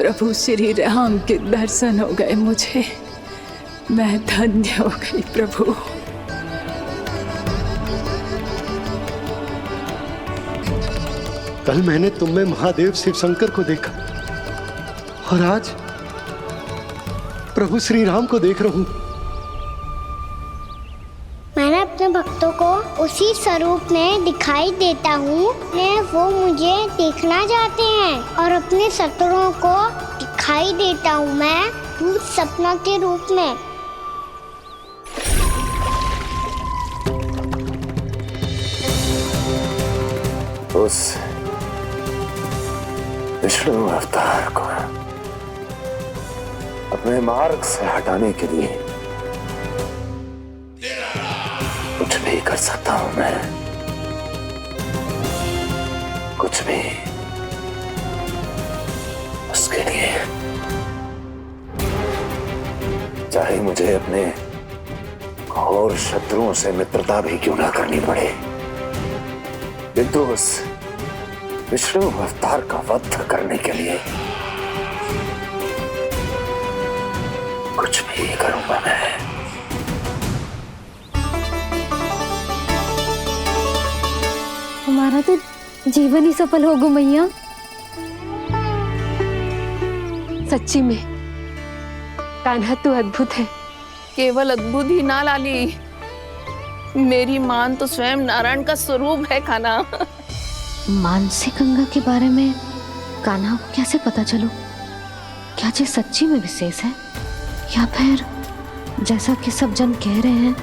प्रभु श्री राम के दर्शन हो गए मुझे। मैं धन्य हो गई प्रभु। कल मैंने तुम में महादेव शिव शंकर को देखा और आज प्रभु श्री राम को देख रहा हूं। मैंने अपने भक्तों को उसी स्वरूप में दिखाई देता हूँ। वो मुझे देखना चाहते हैं और अपने शत्रुओं को दिखाई देता हूँ मैं भूत सपना के रूप में। उस विष्णु अवतार को अपने मार्ग से हटाने के लिए कुछ भी कर सकता हूं मैं, कुछ भी। उसके लिए चाहे मुझे अपने घोर शत्रुओं से मित्रता भी क्यों ना करनी पड़े, किंतु उस विष्णु अवतार का वध करने के लिए कुछ भी करूंगा मैं। हमारा तो जीवन ही सफल होगा मैया। सच्ची में कान्हा तू अद्भुत है। केवल अद्भुत ही ना लाली, मेरी मान तो स्वयं नारायण का स्वरूप है कान्हा। मानसी गंगा के बारे में कान्हा को कैसे पता चलो? क्या ये सच्ची में विशेष है या फिर जैसा कि सब जन कह रहे हैं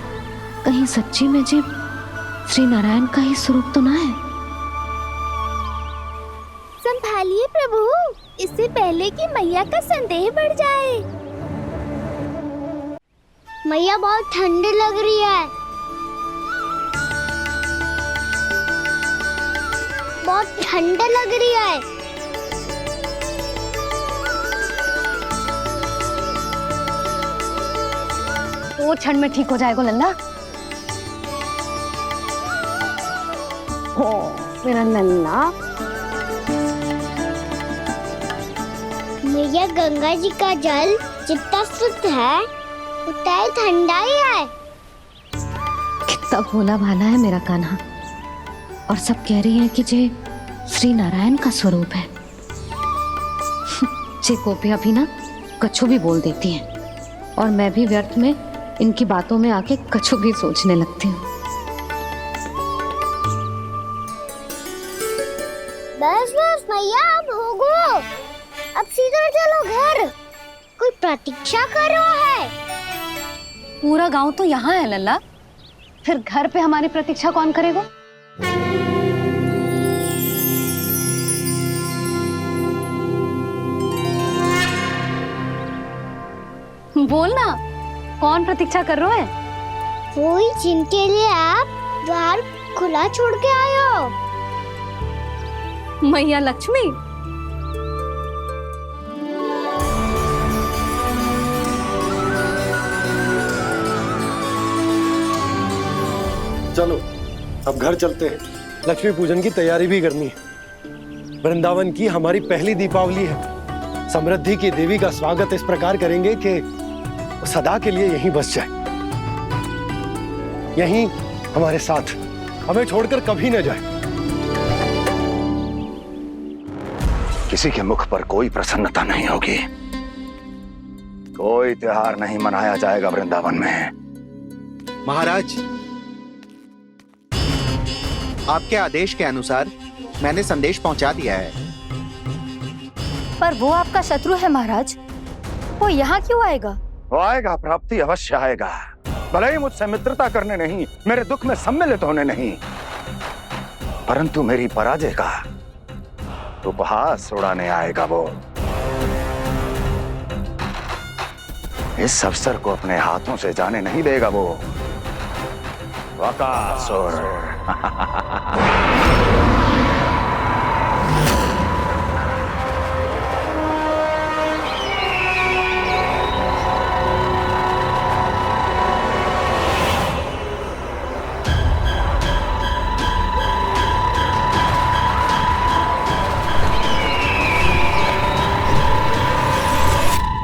कहीं सच्ची में जी श्री नारायण का ही स्वरूप तो ना है? संभालिए प्रभु, इससे पहले कि मैया का संदेह बढ़ जाए। मैया बहुत ठंडी लग रही है, बहुत ठंडा लग रही है। वो क्षण में ठीक हो जाएगा लल्ला। ओ मेरा लल्ला। मैया गंगा जी का जल जितना शुद्ध है उतना ही ठंडा ही है। कितना भोला भाला है मेरा कान्हा। और सब कह रही हैं कि जे श्री नारायण का स्वरूप है। जे गोपियां भी ना कछु भी बोल देती हैं और मैं भी व्यर्थ में इनकी बातों में आके कछु भी सोचने लगती हूँ। बस बस मैया, अब होगो, अब सीधा चलो घर। कोई प्रतीक्षा कर रहा है। पूरा गांव तो यहाँ है लल्ला, फिर घर पे हमारी प्रतीक्षा कौन करेगा? बोल ना, कौन प्रतीक्षा कर रहा है? वही जिनके लिए आप द्वार खुला छोड़ के आए हो। मैया लक्ष्मी। चलो अब घर चलते हैं। लक्ष्मी पूजन की तैयारी भी करनी है। वृंदावन की हमारी पहली दीपावली है। समृद्धि की देवी का स्वागत इस प्रकार करेंगे कि सदा के लिए यहीं बस जाए, यहीं हमारे साथ, हमें छोड़कर कभी न जाए। किसी के मुख पर कोई प्रसन्नता नहीं होगी, कोई त्योहार नहीं मनाया जाएगा वृंदावन में। महाराज, आपके आदेश के अनुसार मैंने संदेश पहुंचा दिया है। पर वो आपका शत्रु है महाराज, वो यहाँ क्यों आएगा? वो आएगा, प्राप्ति अवश्य आएगा। भले ही मुझसे मित्रता करने नहीं, मेरे दुख में सम्मिलित होने नहीं, परंतु मेरी पराजय का उपहास उड़ाने आएगा वो। इस अवसर को अपने हाथों से जाने नहीं देगा वो। वकासुर।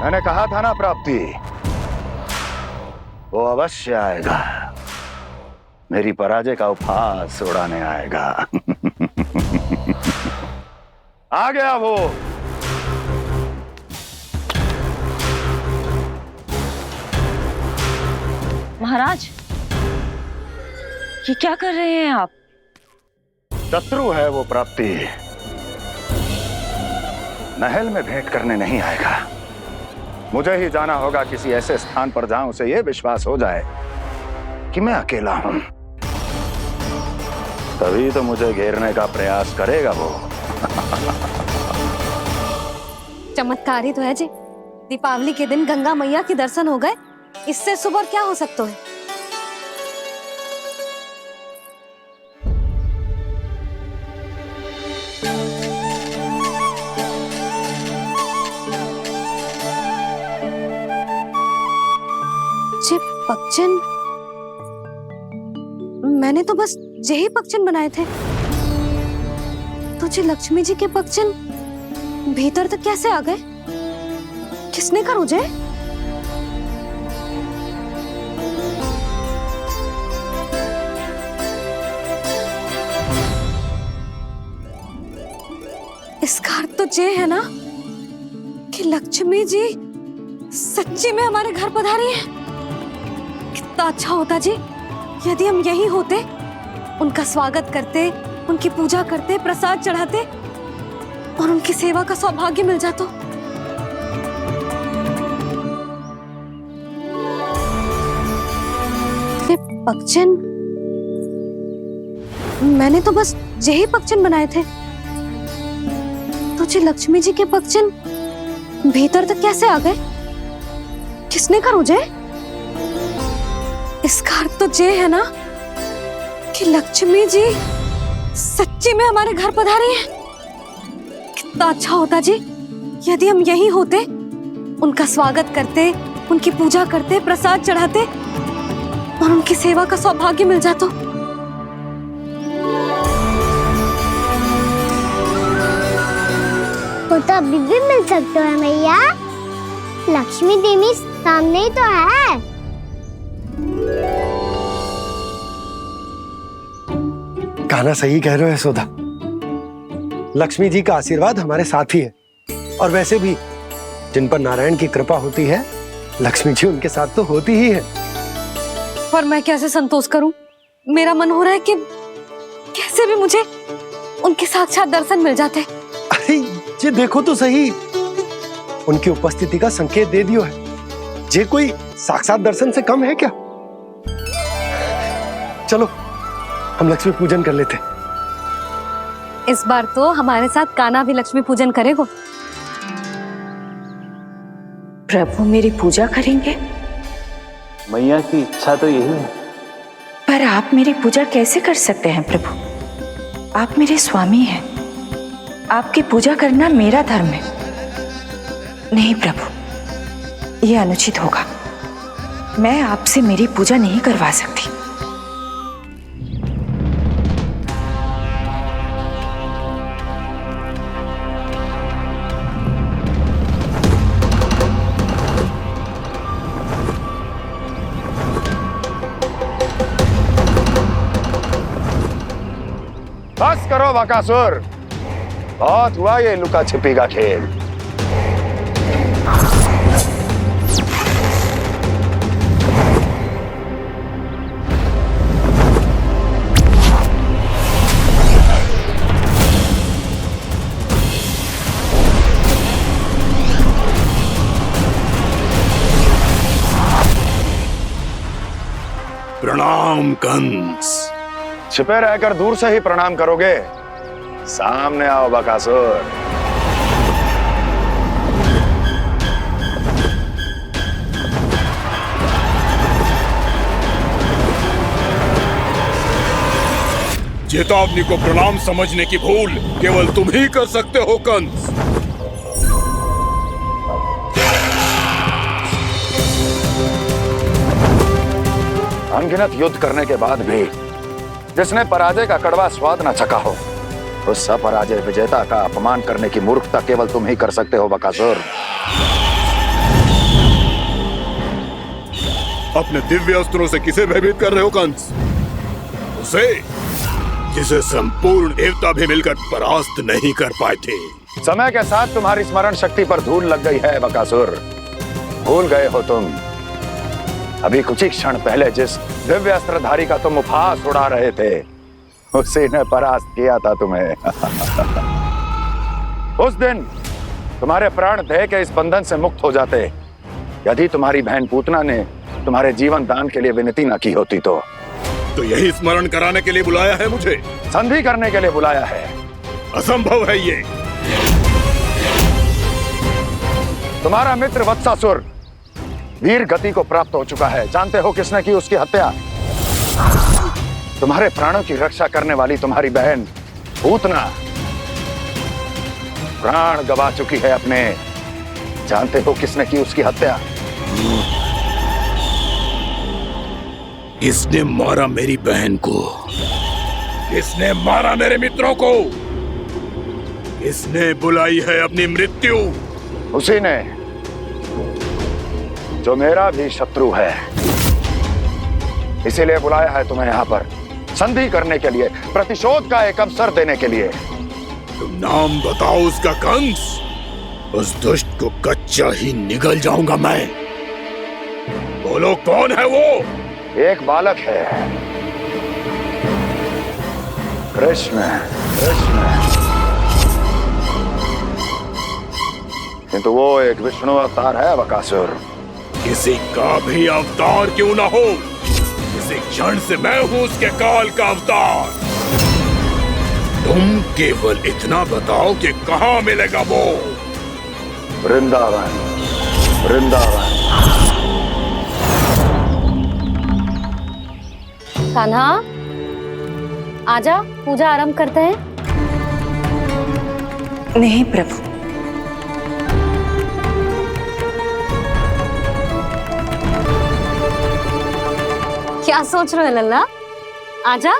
मैंने कहा था ना प्राप्ति, वो अवश्य आएगा, मेरी पराजय का उपहास उड़ाने आएगा। आ गया वो। महाराज, ये क्या कर रहे हैं आप? शत्रु है वो प्राप्ति, महल में भेंट करने नहीं आएगा। मुझे ही जाना होगा किसी ऐसे स्थान पर जहां उसे यह विश्वास हो जाए कि मैं अकेला हूं, तभी तो मुझे घेरने का प्रयास करेगा वो। चमत्कार ही तो है जी। दीपावली के दिन गंगा मैया के दर्शन हो गए, इससे सुपर क्या हो सकता है। जे पक्षन, मैंने तो बस यही पक्षन बनाए थे, तो जे लक्ष्मी जी के पक्षन भीतर तक कैसे आ गए? किसने कर मुझे? इसका अर्थ तो ये है ना कि लक्ष्मी जी सच्ची में हमारे घर पधारी है। कितना अच्छा होता जी यदि हम यही होते, उनका स्वागत करते, उनकी पूजा करते, प्रसाद चढ़ाते और उनकी सेवा का सौभाग्य मिल जाता। ये पक्षन, मैंने तो बस यही पक्षन बनाए थे, तो जी लक्ष्मी जी के पक्षन भीतर तक कैसे आ गए? किसने कर मुझे? इसका अर्थ तो ये है ना कि लक्ष्मी जी सच्ची में हमारे घर पधारी है। कितना अच्छा होता जी यदि हम यही होते, उनका स्वागत करते, उनकी पूजा करते, प्रसाद चढ़ाते और उनकी सेवा का सौभाग्य मिल जाता। वो तो अभी भी मिल सकते हैं मैया, लक्ष्मी देवी सामने ही तो है। कान्हा सही कह रहे हो यशोदा, लक्ष्मी जी का आशीर्वाद हमारे साथ ही है, और वैसे भी जिन पर नारायण की कृपा होती है, लक्ष्मी जी उनके साथ तो होती ही है। पर मैं कैसे संतोष करूं? मेरा मन हो रहा है कि कैसे भी मुझे उनके साक्षात दर्शन मिल जाते। अरे ये देखो तो सही, उनकी उपस्थिति का संकेत दे दियो है। ये कोई साक्षात दर्शन से कम है क्या? चलो हम लक्ष्मी पूजन कर लेते। इस बार तो हमारे साथ कान्हा भी लक्ष्मी पूजन करेगा। प्रभु मेरी पूजा करेंगे? मैया की इच्छा तो यही है। पर आप मेरी पूजा कैसे कर सकते हैं प्रभु? आप मेरे स्वामी हैं, आपकी पूजा करना मेरा धर्म है। नहीं प्रभु, यह अनुचित होगा। मैं आपसे मेरी पूजा नहीं करवा सकती। बस करो बकासुर, बहुत हुआ ये लुका छिपी का खेल। प्रणाम कंस। छिपे रहकर दूर से ही प्रणाम करोगे? सामने आओ बकासुर। चेतावनी को प्रणाम समझने की भूल केवल तुम ही कर सकते हो कंस। अनगिनत युद्ध करने के बाद भी जिसने पराजय का कड़वा स्वाद न चखा हो, उस अपराजय विजेता का अपमान करने की मूर्खता केवल तुम ही कर सकते हो बकासुर। अपने दिव्य अस्त्रों से किसे भयभीत कर रहे हो कंस? उसे जिसे संपूर्ण देवता भी मिलकर परास्त नहीं कर पाए थे। समय के साथ तुम्हारी स्मरण शक्ति पर धूल लग गई है बकासुर। भूल गए हो तुम अभी कुछ ही क्षण पहले जिस दिव्य अस्त्रधारी का तुम उपहास उड़ा रहे थे, उसी ने परास्त किया था तुम्हें। उस दिन तुम्हारे प्राण दे के इस बंधन से मुक्त हो जाते यदि तुम्हारी बहन पूतना ने तुम्हारे जीवन दान के लिए विनती न की होती तो यही स्मरण कराने के लिए बुलाया है मुझे? संधि करने के लिए बुलाया है। असंभव है ये। तुम्हारा मित्र वत्सासुर वीर गति को प्राप्त हो चुका है। जानते हो किसने की उसकी हत्या? तुम्हारे प्राणों की रक्षा करने वाली तुम्हारी बहन पूतना प्राण गवा चुकी है अपने। जानते हो किसने की उसकी हत्या? किसने मारा मेरी बहन को? किसने मारा मेरे मित्रों को? किसने बुलाई है अपनी मृत्यु? उसी ने जो मेरा भी शत्रु है। इसीलिए बुलाया है तुम्हें यहाँ पर संधि करने के लिए, प्रतिशोध का एक अवसर देने के लिए। तुम नाम बताओ उसका कंस। उस दुष्ट को कच्चा ही निगल जाऊंगा मैं। बोलो कौन है वो? एक बालक है, कृष्ण। किंतु वो एक विष्णु अवतार है बकासुर। किसी का भी अवतार क्यों ना हो, इसी क्षण से मैं हूं उसके काल का अवतार। तुम केवल इतना बताओ कि कहां मिलेगा वो? वृंदावन। कान्हा, आजा, पूजा आरंभ करते हैं। नहीं प्रभु, क्या सोच रहे हो लल्ला? आजा।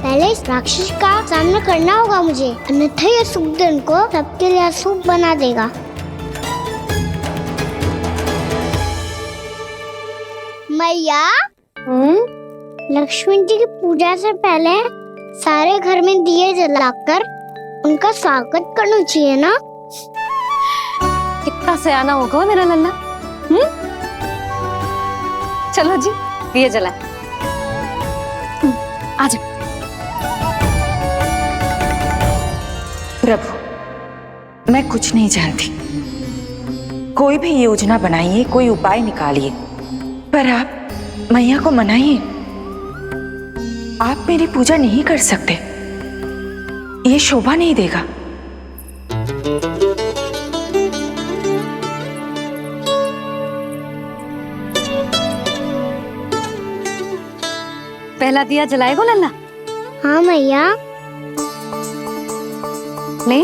पहले इस राक्षस का सामना करना होगा मुझे, अन्यथा ये शुभ दिन को सबके लिए अशुभ बना देगा। मैया, लक्ष्मी जी की पूजा से पहले सारे घर में दिए जलाकर उनका स्वागत करना चाहिए ना? कितना सयाना होगा मेरा लल्ला। चलो जी, दिए जलाए। आजा। प्रभु, मैं कुछ नहीं जानती। कोई भी योजना बनाइए, कोई उपाय निकालिए, पर आप मैया को मनाइए। आप मेरी पूजा नहीं कर सकते, ये शोभा नहीं देगा। पहला दिया जलाएगो लल्ला? हाँ मैया। ले,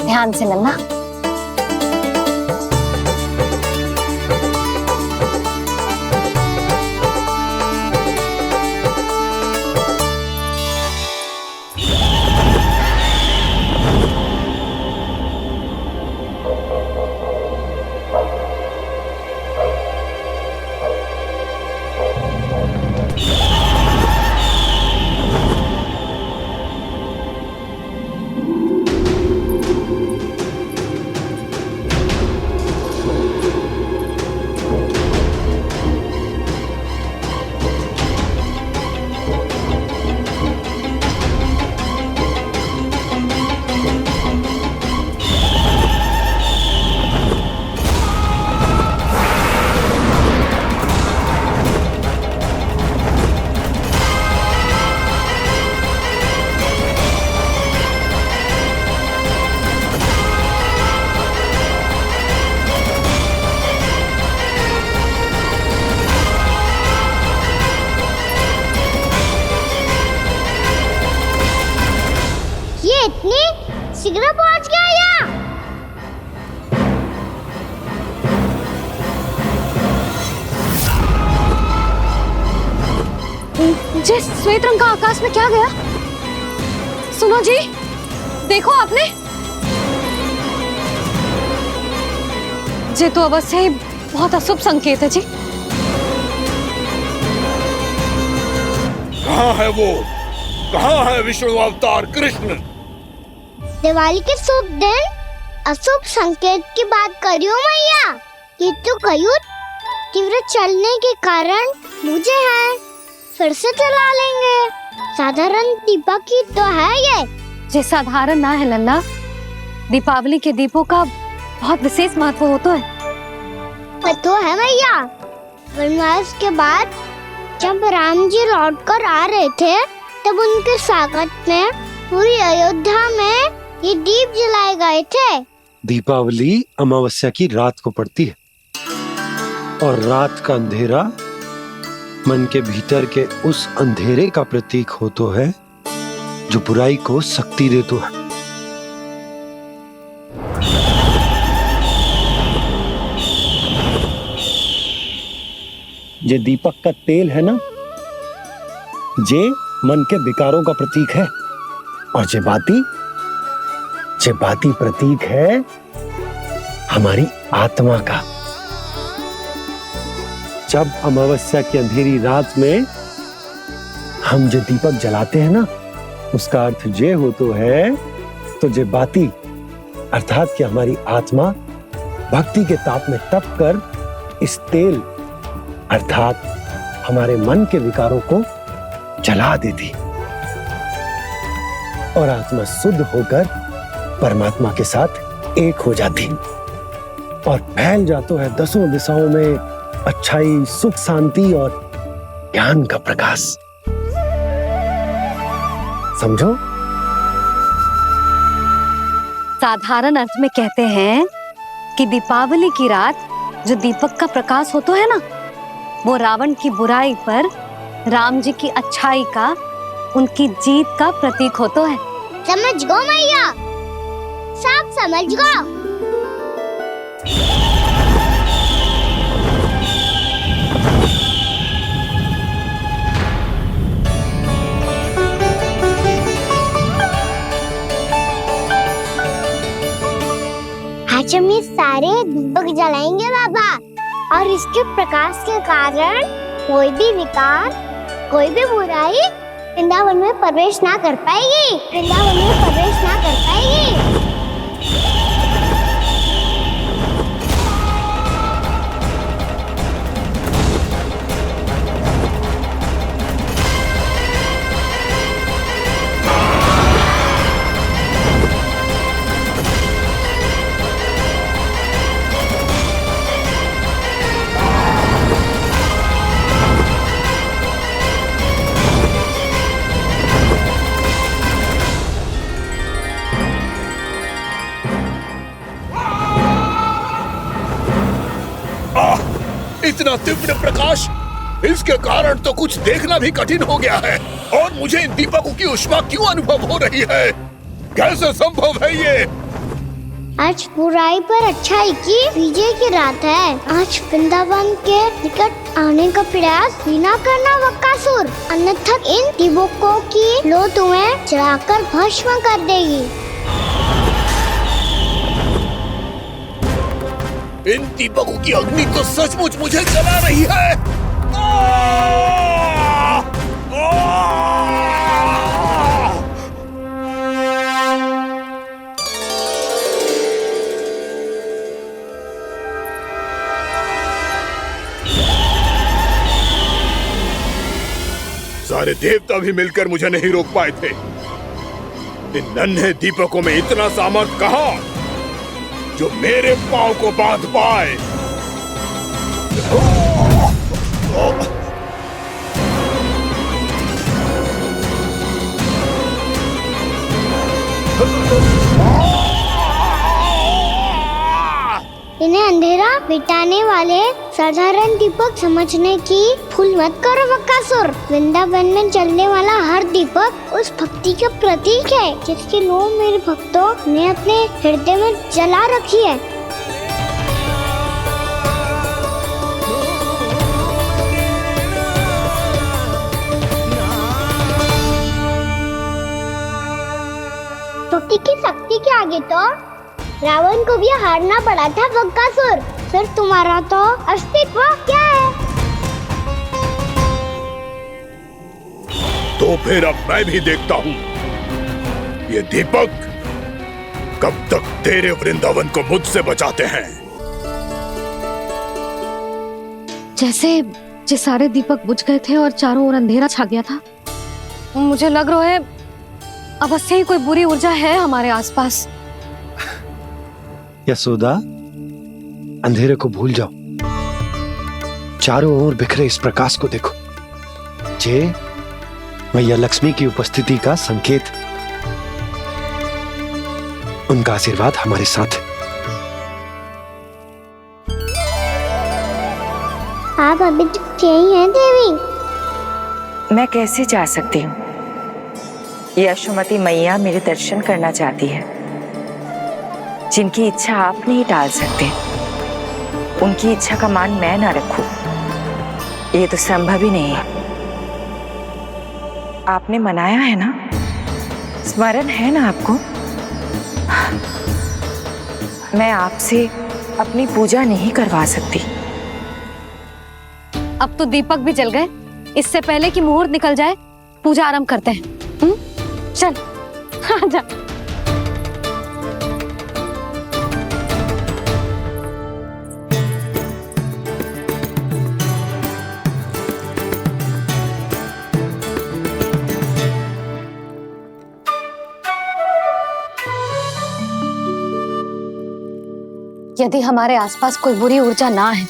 ध्यान से लल्ला। शीघ्र पहुंच गया यहाँ। जिस श्वेत रंग का आकाश में क्या गया? सुनो जी, देखो आपने, ये तो अवश्य ही बहुत अशुभ संकेत है जी। कहाँ है वो? कहाँ है विष्णु अवतार कृष्ण? दिवाली के शुभ दिन अशुभ संकेत की बात कर रही हूँ मैया। ये तो कयूर तीव्र चलने के कारण मुझे है, फिर से चला लेंगे। साधारण दीपक ही तो है ये साधारण ना है लल्ला, दीपावली के दीपों का बहुत विशेष महत्व होता है। तो है मैया, वनवास के बाद जब राम जी लौट कर आ रहे थे तब उनके स्वागत में पूरी अयोध्या में ये दीप जलाए गए थे। दीपावली अमावस्या की रात को पड़ती है और रात का अंधेरा मन के भीतर के उस अंधेरे का प्रतीक हो तो है जो बुराई को शक्ति दे तो है। ये दीपक का तेल है ना, जे मन के विकारों का प्रतीक है, और जे बाती प्रतीक है हमारी आत्मा का। जब अमावस्या की अंधेरी रात में हम जो दीपक जलाते हैं ना, उसका अर्थ ये हो तो है, तो जे बाती अर्थात कि हमारी आत्मा भक्ति के ताप में तप कर इस तेल अर्थात हमारे मन के विकारों को जला देती और आत्मा शुद्ध होकर परमात्मा के साथ एक हो जाती और फैल जाता है दसों दिशाओं में अच्छाई, सुख, शांति और ज्ञान का प्रकाश। समझो? साधारण अर्थ में कहते हैं कि दीपावली की रात जो दीपक का प्रकाश होता है ना, वो रावण की बुराई पर राम जी की अच्छाई का, उनकी जीत का प्रतीक होता है। समझ गो मैया, सब समझ गो। आज हम ये सारे दीपक जलाएंगे बाबा, और इसके प्रकाश के कारण कोई भी विकार, कोई भी बुराई वृंदावन में प्रवेश ना कर पाएगी, वृंदावन में प्रवेश ना कर पाएगी। इतना तीव्र प्रकाश, इसके कारण तो कुछ देखना भी कठिन हो गया है। और मुझे इन दीपकों की ऊष्मा क्यों अनुभव हो रही है? कैसे संभव है ये? आज बुराई पर अच्छाई की विजय की रात है। आज वृंदावन के निकट आने का प्रयास भी ना करना बकासुर, अन्यथा इन दीपकों की लो तुम्हें जलाकर भस्म कर देगी। इन दीपकों की अग्नि तो सचमुच मुझे जला रही है। सारे देवता भी मिलकर मुझे नहीं रोक पाए थे। इन नन्हे दीपकों में इतना सामर्थ्य कहां जो मेरे पांव को बांध पाए। इन्हें अंधेरा मिटाने वाले साधारण दीपक समझने की भूल मत करो बकासुर। वृंदावन में जलने वाला हर दीपक उस भक्ति का प्रतीक है जिसकी लो मेरे भक्तों ने अपने हृदय में जला रखी है। आगे तो रावण को भी हारना पड़ा था बकासुर, फिर तुम्हारा तो अस्तित्व क्या है? तो फिर अब मैं भी देखता हूँ ये दीपक कब तक तेरे वृंदावन को मुझसे बचाते हैं। जैसे ये सारे दीपक बुझ गए थे और चारों ओर अंधेरा छा गया था, मुझे लग रहा है अवश्य ही कोई बुरी ऊर्जा है हमारे आसपास। यशोदा, अंधेरे को भूल जाओ, चारों ओर बिखरे इस प्रकाश को देखो। जे मैया लक्ष्मी की उपस्थिति का संकेत, उनका आशीर्वाद हमारे साथ है। आप अभी तक यही हैं देवी? मैं कैसे जा सकती हूँ? यशोमती मैया मेरे दर्शन करना चाहती है, जिनकी इच्छा आप नहीं टाल सकते। उनकी इच्छा का मान मैं ना रखूं, ये तो संभव ही नहीं है। आपने मनाया है ना, स्मरण है ना आपको? मैं आपसे अपनी पूजा नहीं करवा सकती। अब तो दीपक भी जल गए, इससे पहले कि मुहूर्त निकल जाए पूजा आरंभ करते हैं। चल आजा। यदि हमारे आसपास कोई बुरी ऊर्जा ना है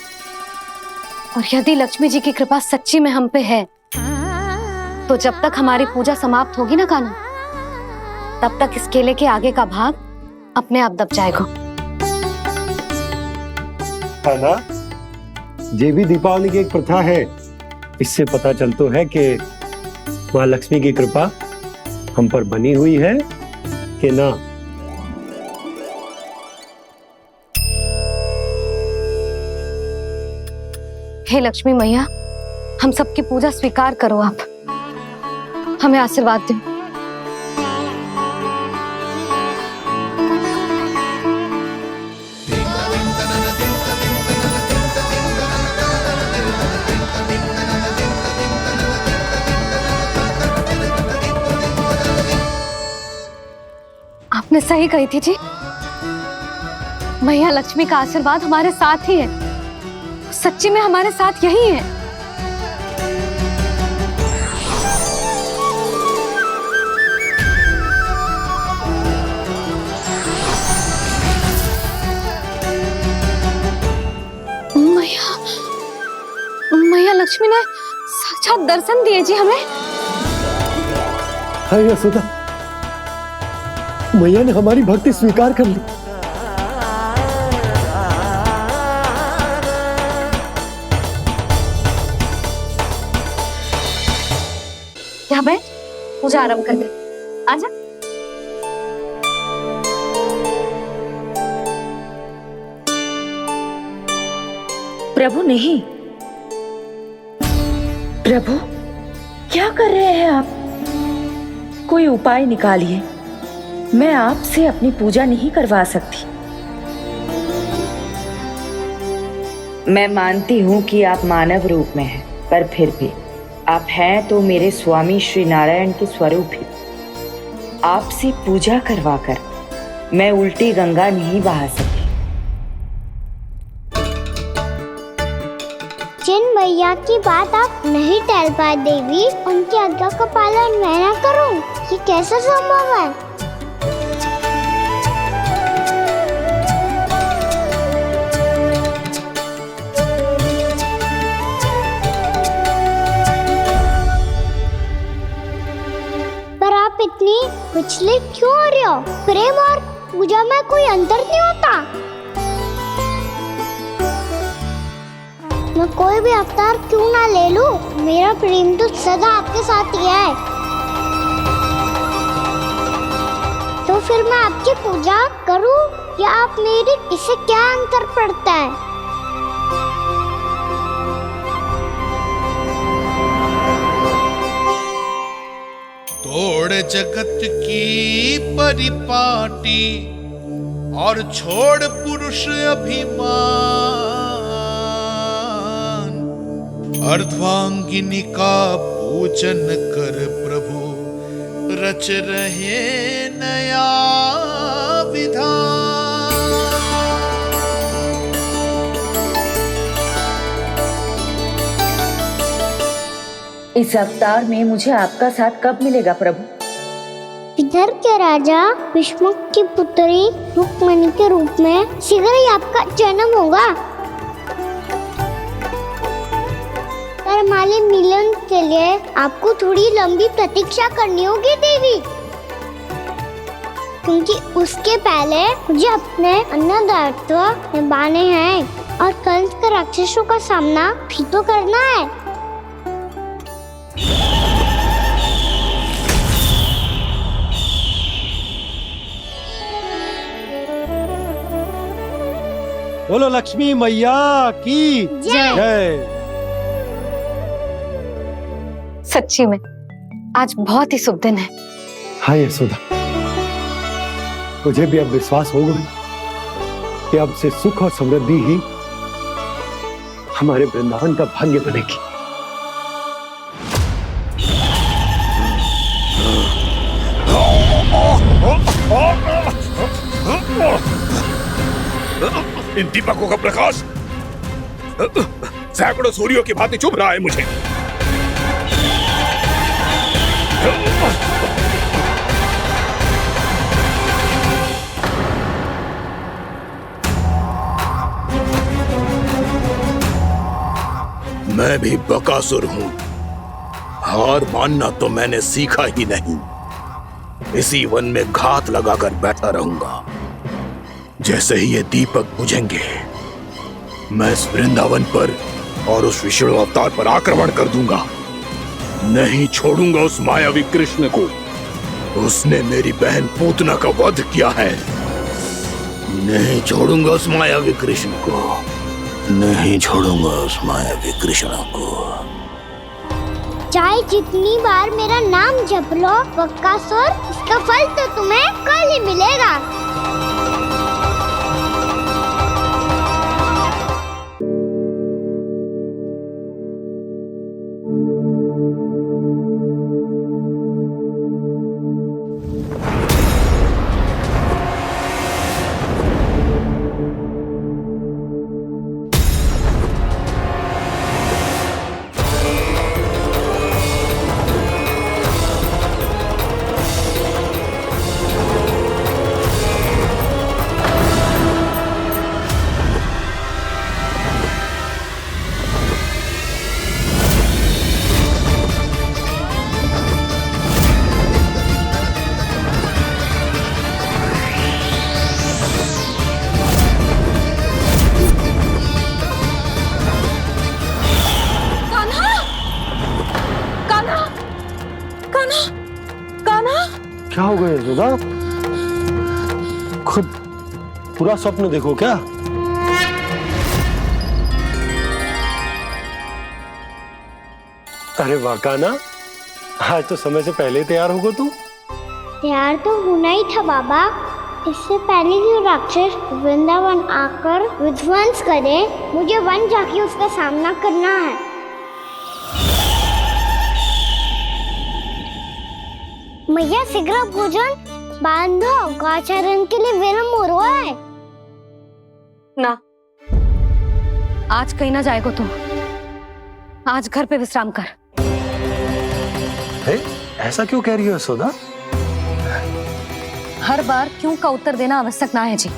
और यदि लक्ष्मी जी की कृपा सच्ची में हम पे है, तो जब तक हमारी पूजा समाप्त होगी ना कान्हा, तब तक इस केले के आगे का भाग अपने आप दब जाएगा। ना, ये भी दीपावली की एक प्रथा है। इससे पता चलता है कि माँ लक्ष्मी की कृपा हम पर बनी हुई है कि ना। हे लक्ष्मी मैया, हम सबकी पूजा स्वीकार करो, आप हमें आशीर्वाद दो। आपने सही कही थी जी, मैया लक्ष्मी का आशीर्वाद हमारे साथ ही है, सच्ची में हमारे साथ यही है। मैया लक्ष्मी ने साक्षात दर्शन दिए जी हमें। हाँ यशोदा, मैया ने हमारी भक्ति स्वीकार कर ली। क्या बैठ, पूजा आरंभ कर दे। आजा। प्रभु नहीं, प्रभु क्या कर रहे हैं आप? कोई उपाय निकालिए, मैं आपसे अपनी पूजा नहीं करवा सकती। मैं मानती हूँ कि आप मानव रूप में हैं, पर फिर भी आप हैं तो मेरे स्वामी श्री नारायण के स्वरूप ही। आपसे पूजा करवाकर मैं उल्टी गंगा नहीं बहा सकती। जिन मैया की बात आप नहीं टाल पाए देवी, उनकी आज्ञा का पालन मैं ना करूं, ये कैसे संभव है? पर आप इतनी विचलित क्यों हो रहे हो? प्रेम और पूजा में कोई अंतर नहीं होता। मैं कोई भी अवतार क्यों ना ले लूं, मेरा प्रेम तो सदा आपके साथ ही है। तो फिर मैं आपकी पूजा करूं या आप मेरी, इससे क्या अंतर पड़ता है? तोड़ जगत की परिपाटी और छोड़ पुरुष अभिमान, अर्धांगिनी का पूजन कर प्रभु, रच रहे नया विधान। इस अवतार में मुझे आपका साथ कब मिलेगा प्रभु? इधर के राजा भीष्म की पुत्री रुक्मणी के रूप में शीघ्र ही आपका जन्म होगा। पर हमारे मिलन के लिए आपको थोड़ी लंबी प्रतीक्षा करनी होगी देवी, क्योंकि उसके पहले मुझे अपने अन्य दायित्व निभाने हैं और कंस के राक्षसों का सामना भी तो करना है। बोलो लक्ष्मी मैया की जय। सच्ची में आज बहुत ही शुभ दिन है। हाँ यशोदा, मुझे भी अब विश्वास हो गया कि अब से सुख और समृद्धि ही हमारे वृंदावन का भाग्य बनेगी। इन दीपकों का प्रकाश सैकड़ों सूर्यों की भांति चुभ रहा है मुझे। मैं भी बकासुर हूं, हार मानना तो मैंने सीखा ही नहीं। इसी वन में घात लगाकर बैठा रहूंगा। जैसे ही ये दीपक बुझेंगे, मैं इस वृंदावन पर और उस विष्णु अवतार पर आक्रमण कर दूंगा। नहीं छोड़ूंगा उस मायावी कृष्ण को। उसने मेरी बहन पूतना का वध किया है। नहीं छोड़ूंगा उस मायावी कृष्ण को। नहीं छोड़ूंगा उस मायावी कृष्ण को। चाहे जितनी बार मेरा नाम जप लो बकासुर, इसका फल तो तुम्हें कल ही मिलेगा। क्या हो गया यशोदा? खुद पूरा स्वप्न देखो क्या? अरे वाह कान्हा, आज तो समय से पहले तैयार होगा तू। तैयार तो होना ही था बाबा। इससे पहले कि राक्षस वृंदावन आकर विध्वंस करे, मुझे वन जाके उसका सामना करना है। मैया शीघ्र भोजन बांधो, गौचरण के लिए विलंब हो रहा है। ना, आज कहीं ना जाएगा तुम। आज घर पे विश्राम कर। ऐसा क्यों कह रही हो यशोदा? हर बार क्यों का उत्तर देना आवश्यक ना है जी।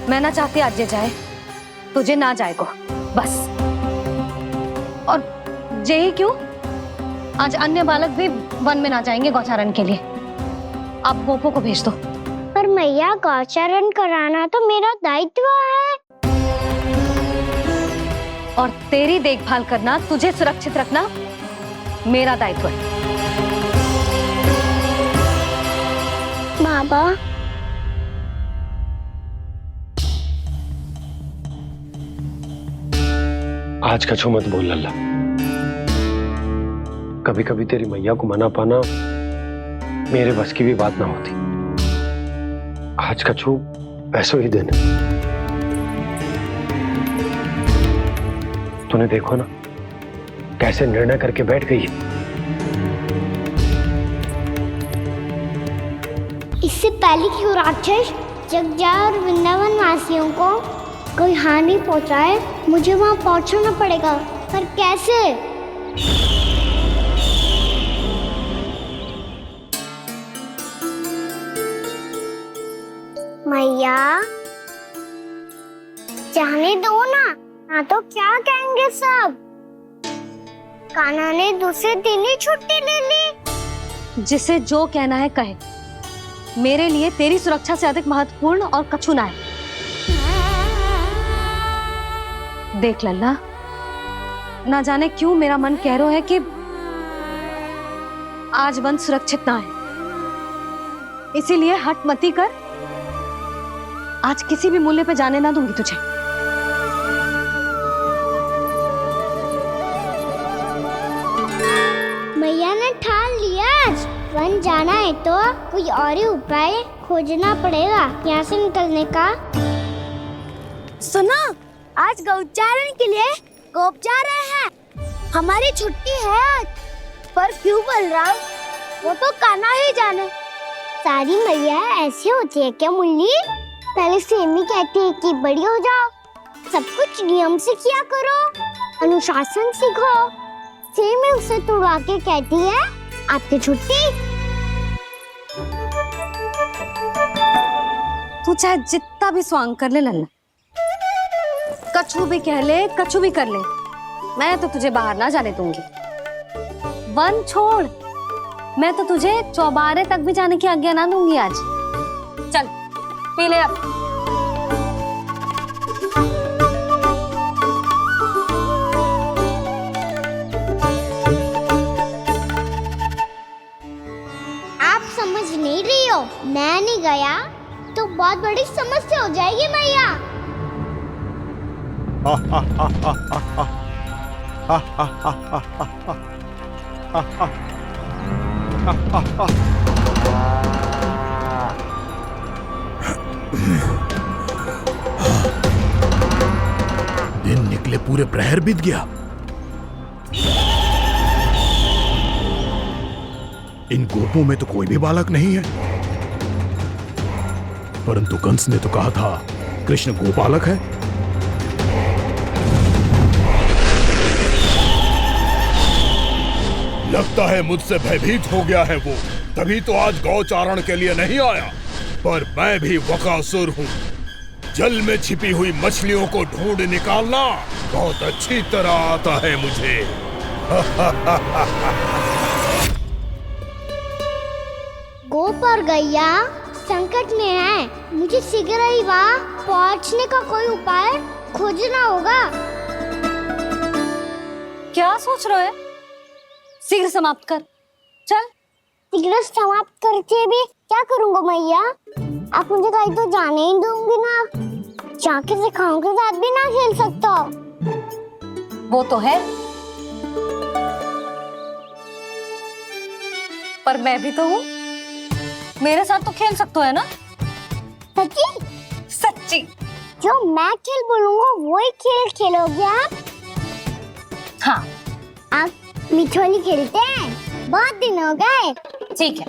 मैं ना चाहती आज ये जाए, तुझे ना जाएगा बस। और यही क्यों, आज अन्य बालक भी वन में ना जाएंगे गौचारण के लिए। आप गोपो को भेज दो। पर मैया गौचारण कराना तो मेरा दायित्व है। और तेरी देखभाल करना, तुझे सुरक्षित रखना मेरा दायित्व है। बाबा, आज कछू मत बोल लल्ला। कभी कभी तेरी मैया को मना पाना मेरे बस की भी बात ना होती। आज कछू ऐसो ही दिन तूने देखो ना कैसे निर्णय करके बैठ गई है। इससे पहले कि वो राक्षस जगजा और वृंदावन वासियों को कोई हानि पहुंचाए, मुझे वहां पहुंचना पड़ेगा। पर कैसे? मैया जाने दो ना तो क्या कहेंगे सब। कान्हा ने दूसरे दिन ही छुट्टी ले ली। जिसे जो कहना है कहे, मेरे लिए तेरी सुरक्षा से अधिक महत्वपूर्ण और कछु ना है। देख लल्ला, ना जाने क्यों मेरा मन कह रहा है कि आज वन सुरक्षित ना है, इसीलिए हट मती कर। आज किसी भी मूल्य पे जाने ना दूंगी तुझे। मैया ने ठान लिया, आज वन जाना है तो कोई और ही उपाय खोजना पड़ेगा यहाँ से निकलने का। सुनो, आज गौचारण के लिए गोप जा रहे हैं। हमारी छुट्टी है आज। पर क्यों बलराम? वो तो कान्हा ही जाने। सारी मैया ऐसी होती है क्या मुल्ली? पहले सेमी कहती है कि बड़ी हो जाओ, सब कुछ नियम से किया करो, अनुशासन सीखो। सेमी उसे तुड़वा के कहती है आपकी छुट्टी। तू चाहे जितना भी स्वांग कर ले लल्ला, कछु भी कह ले, कछु भी कर ले, मैं तो तुझे बाहर ना जाने दूंगी। वन छोड़, मैं तो तुझे चौबारे तक भी जाने की आज्ञा ना दूंगी आज। चल पी ले अब। आप समझ नहीं रही हो, मैं नहीं गया तो बहुत बड़ी समस्या हो जाएगी मैया। दिन निकले पूरे प्रहर बीत गया। इन गोपों में तो कोई भी बालक नहीं है, परंतु कंस ने तो कहा था कृष्ण गोपालक है। लगता है मुझसे भयभीत हो गया है वो, तभी तो आज गौचारण के लिए नहीं आया। पर मैं भी वकासुर हूँ, जल में छिपी हुई मछलियों को ढूंढ निकालना बहुत अच्छी तरह आता है मुझे। गोप और गैया संकट में है, मुझे शीघ्र ही वहाँ पहुँचने का कोई उपाय खोजना होगा। क्या सोच रहे हो? शीघ्र समाप्त कर, चल। शीघ्र समाप्त करके भी क्या करूँगा मैया? आप मुझे कहीं तो जाने ही दूंगी ना। जाके सिखाओं के साथ भी ना खेल सकता। वो तो है, पर मैं भी तो हूँ, मेरे साथ तो खेल सकते हो है ना? सच्ची? सच्ची। जो मैं खेल बोलूँगा वो ही खेल खेलोगे आप? हाँ। आप मिठोली खेलते हैं? बहुत दिन हो गए। ठीक है,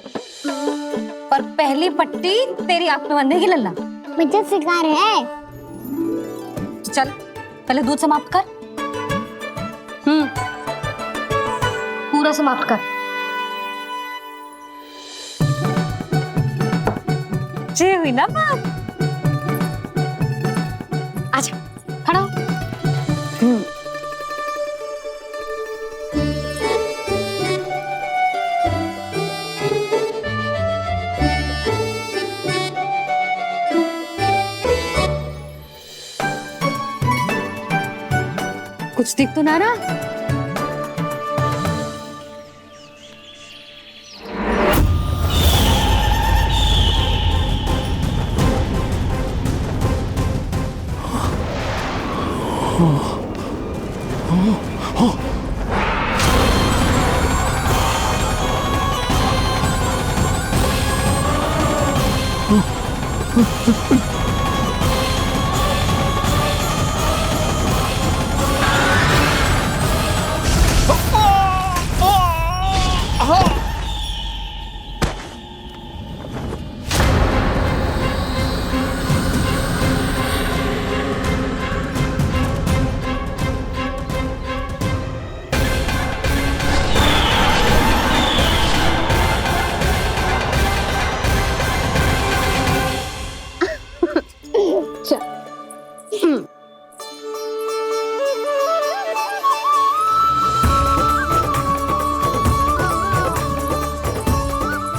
पर पहली पट्टी तेरी आंख में बंधेगी लल्ला। मुझे शिकार है। चल पहले दूध समाप्त कर। पूरा समाप्त कर। जे हुई ना बात। आजा खड़ा हो। कुछ दिख तो ना रहा?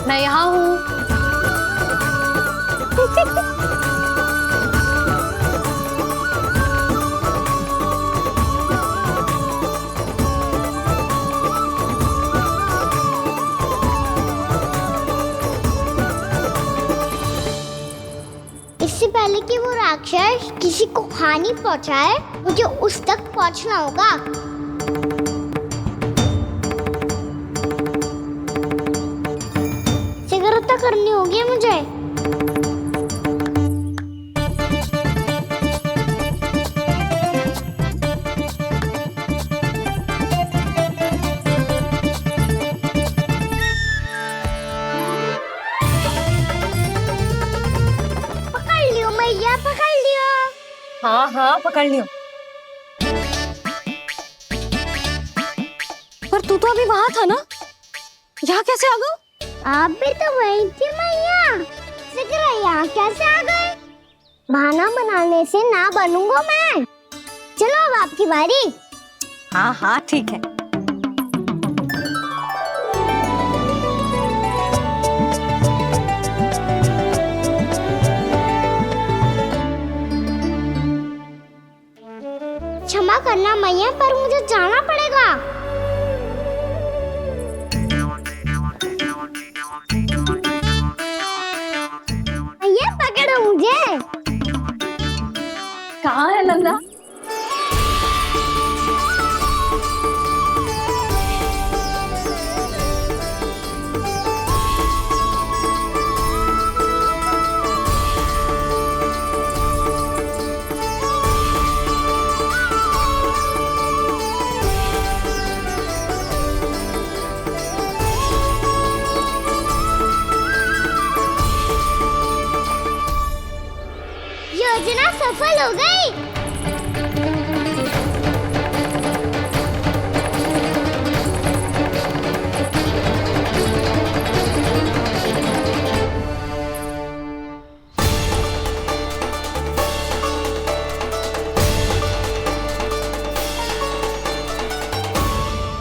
मैं यहाँ हूँ। इससे पहले कि वो राक्षस किसी को हानि पहुंचाए, मुझे उस तक पहुंचना होगा। सिगरेट करनी होगी मुझे। पकड़ लियो मैया, पकड़ लियो। हाँ हाँ पकड़ लियो। पर तू तो अभी वहां था ना, यहाँ कैसे आ गया? आप भी तो वही थी मैया, सिकरा यहाँ कैसे आ गए? बहाना बनाने से ना बनूंगा मैं। चलो अब आपकी बारी। हाँ हाँ ठीक है। क्षमा करना मैया, पर मुझे जाना पड़ेगा। मैया पकड़ो मुझे। कहाँ है नंदा? योजना सफल हो गई।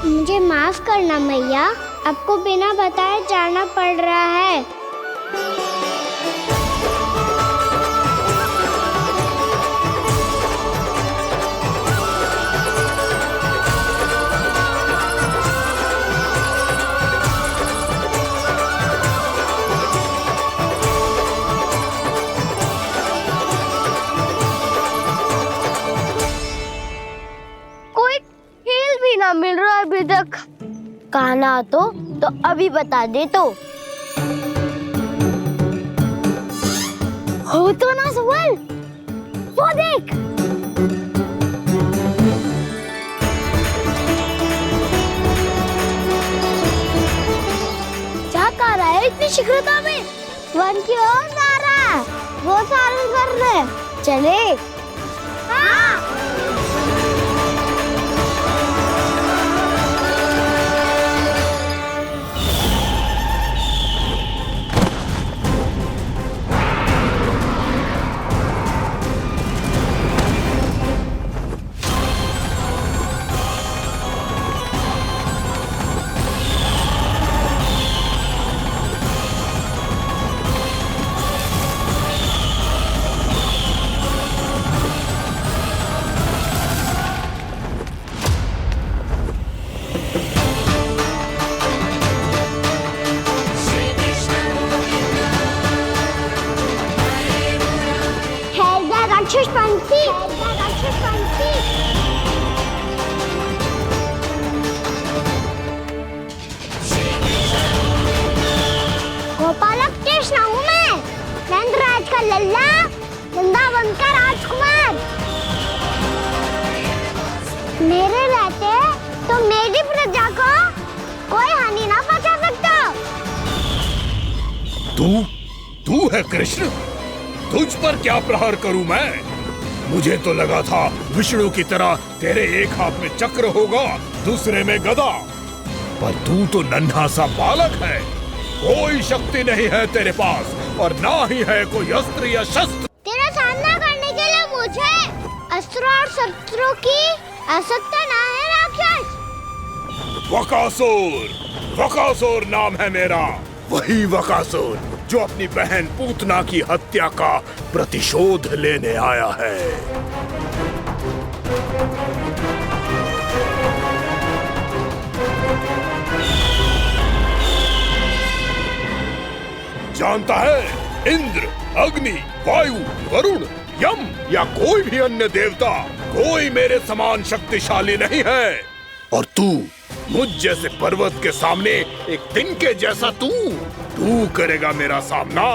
मुझे माफ करना मैया, आपको बिना बताए जाना पड़ रहा है। कोई खेल भी ना मिल रहा अभी तक। कहना तो अभी बता दे तो। हो तो ना सवाल, वो देख। क्या कर रहा है इतनी शीघ्रता में? वन की ओर जा रहा है, वो सारे करने चले। हाँ। राक्षस पंछी, राक्षस पंछी। गोपालक कृष्ण हूँ मैं, नंदराज का लल्ला, वृंदावन का राजकुमार। मेरे रहते तो मेरी प्रजा को कोई हानि ना पहुंचा तू है कृष्ण? तुझ पर क्या प्रहार करूं मैं? मुझे तो लगा था विष्णु की तरह तेरे एक हाथ में चक्र होगा, दूसरे में गदा, पर तू तो नन्हा सा बालक है। कोई शक्ति नहीं है तेरे पास और ना ही है कोई अस्त्र या शस्त्र। तेरा सामना करने के लिए मुझे अस्त्रों और शस्त्रों की आवश्यकता ना है राक्षस। वकासुर नाम है मेरा, वही वकासुर जो अपनी बहन पूतना की हत्या का प्रतिशोध लेने आया है। जानता है, इंद्र, अग्नि, वायु, वरुण, यम या कोई भी अन्य देवता कोई मेरे समान शक्तिशाली नहीं है। और तू मुझ जैसे पर्वत के सामने एक तिनके जैसा तू करेगा मेरा सामना?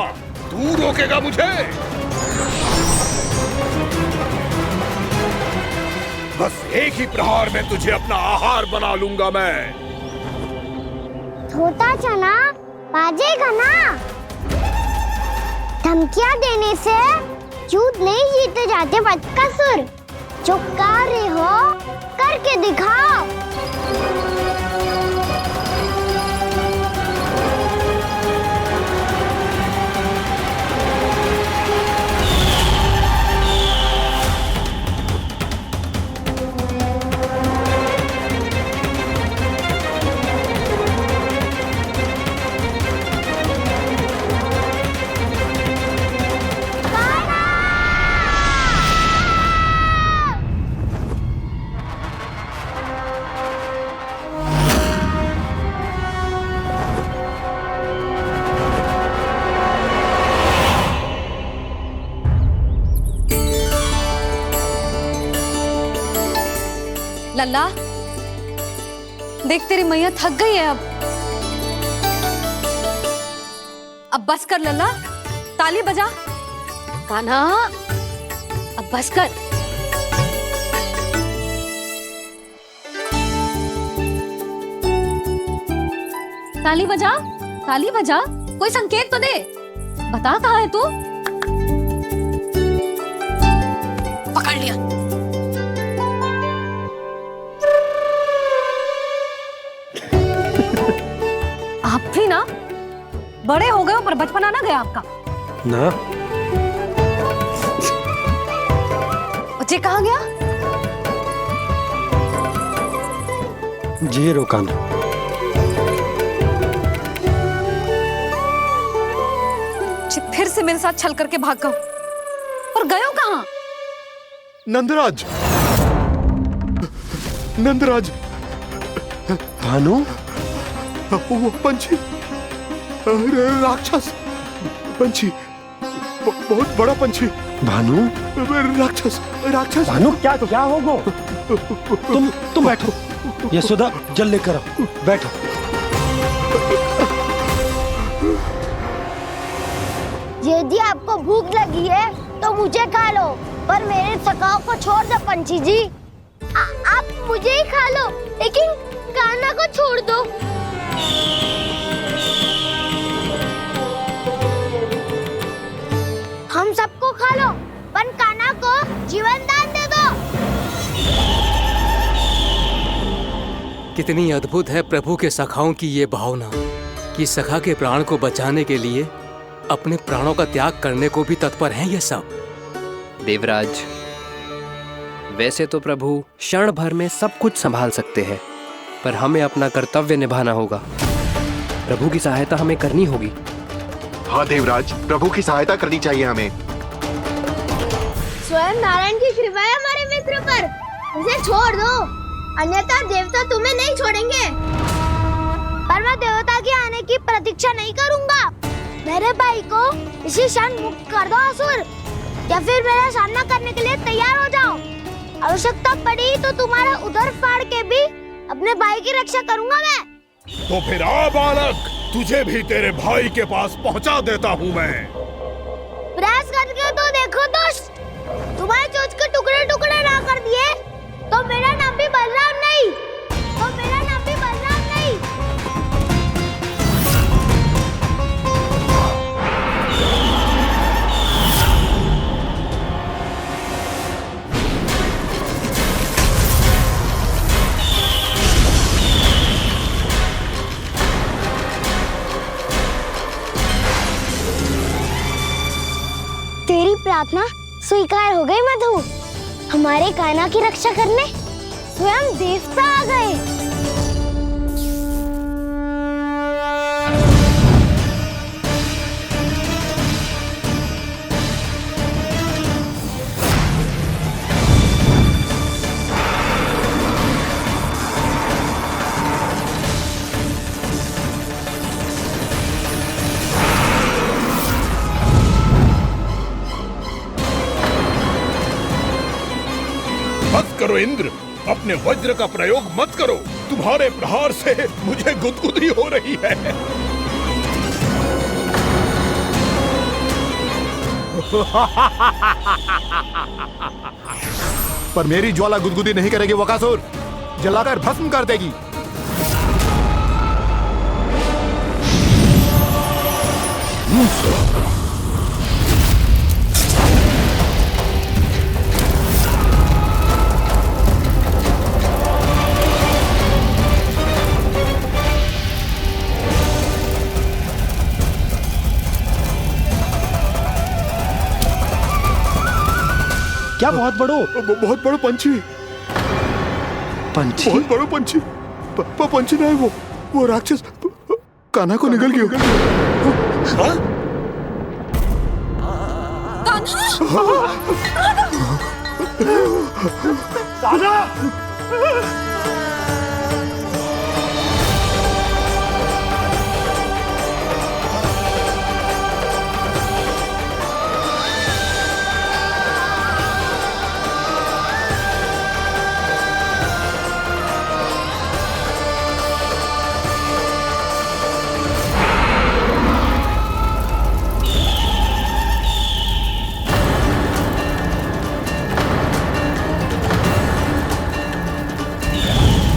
तू रोकेगा मुझे? बस एक ही प्रहार में तुझे अपना आहार बना लूंगा मैं। छोटा चना बाजेगा ना। धमकियां देने से युद्ध नहीं जीते जाते बदकसूर। जो कार्य हो करके दिखाओ। लल्ला, देख तेरी मैया थक गई है अब बस कर लल्ला, ताली बजा। कान्हा, अब बस कर। ताली बजा, ताली बजा, कोई संकेत तो दे। बता कहाँ है तू? पकड़ लिया। आप भी ना बड़े हो गए हो पर बचपना ना गया आपका ना। बच्चे कहाँ गया? जी रोकान। फिर से मेरे साथ छल करके भाग गए और गए हो कहाँ? नंदराज, नंदराज। भानु, वो पंछी, राक्षस पंछी, बहुत बड़ा पंछी। भानु, राक्षस, राक्षस। भानु, क्या होगा? तुम बैठो। यशोदा, जल लेकर आओ, बैठो। यदि आपको भूख लगी है तो मुझे खा लो, पर मेरे सखाओं को छोड़ दो पंछी जी। आप मुझे ही खा लो, लेकिन कान्हा को छोड़ दो। हम सबको खा लो, पर कान्हा को जीवन दान दे दो। कितनी अद्भुत है प्रभु के सखाओं की ये भावना कि सखा के प्राण को बचाने के लिए अपने प्राणों का त्याग करने को भी तत्पर हैं ये सब। देवराज, वैसे तो प्रभु क्षण भर में सब कुछ संभाल सकते हैं, पर हमें अपना कर्तव्य निभाना होगा। प्रभु की सहायता हमें करनी होगी। हाँ देवराज, प्रभु की सहायता करनी चाहिए हमें। स्वयं नारायण की कृपा है हमारे मित्र पर, उसे छोड़ दो, अन्यथा देवता तुम्हें नहीं छोड़ेंगे। पर मैं देवता के आने की प्रतीक्षा नहीं करूंगा। मेरे भाई को इसी क्षण मुक्त कर दो असुर, या फिर मेरा सामना करने के लिए तैयार हो जाओ। आवश्यकता पड़ी तो तुम्हारा उदर फाड़ के भी अपने भाई की रक्षा करूंगा मैं। तो फिर आ बालक, तुझे भी तेरे भाई के पास पहुंचा देता हूँ मैं। प्रयास करके तो देखो दोस्त, तुम्हारे चोंच के टुकड़े टुकड़े ना कर दिए तो मेरा नाम भी बलराम नहीं, तो मेरा नाम भी बलराम नहीं। प्रार्थना स्वीकार हो गई मधु। हमारे कान्हा की रक्षा करने स्वयं देवता आ गए। मत करो इंद्र, अपने वज्र का प्रयोग मत करो। तुम्हारे प्रहार से मुझे गुदगुदी हो रही है। पर मेरी ज्वाला गुदगुदी नहीं करेगी वकासुर, जलाकर भस्म कर देगी। क्या बहुत बड़ो? बहुत बड़ो पंछी। पंछी? बहुत बड़ो पंछी। पंछी नहीं, वो राक्षस कान्हा को निगल गया। हाँ? कान्हा!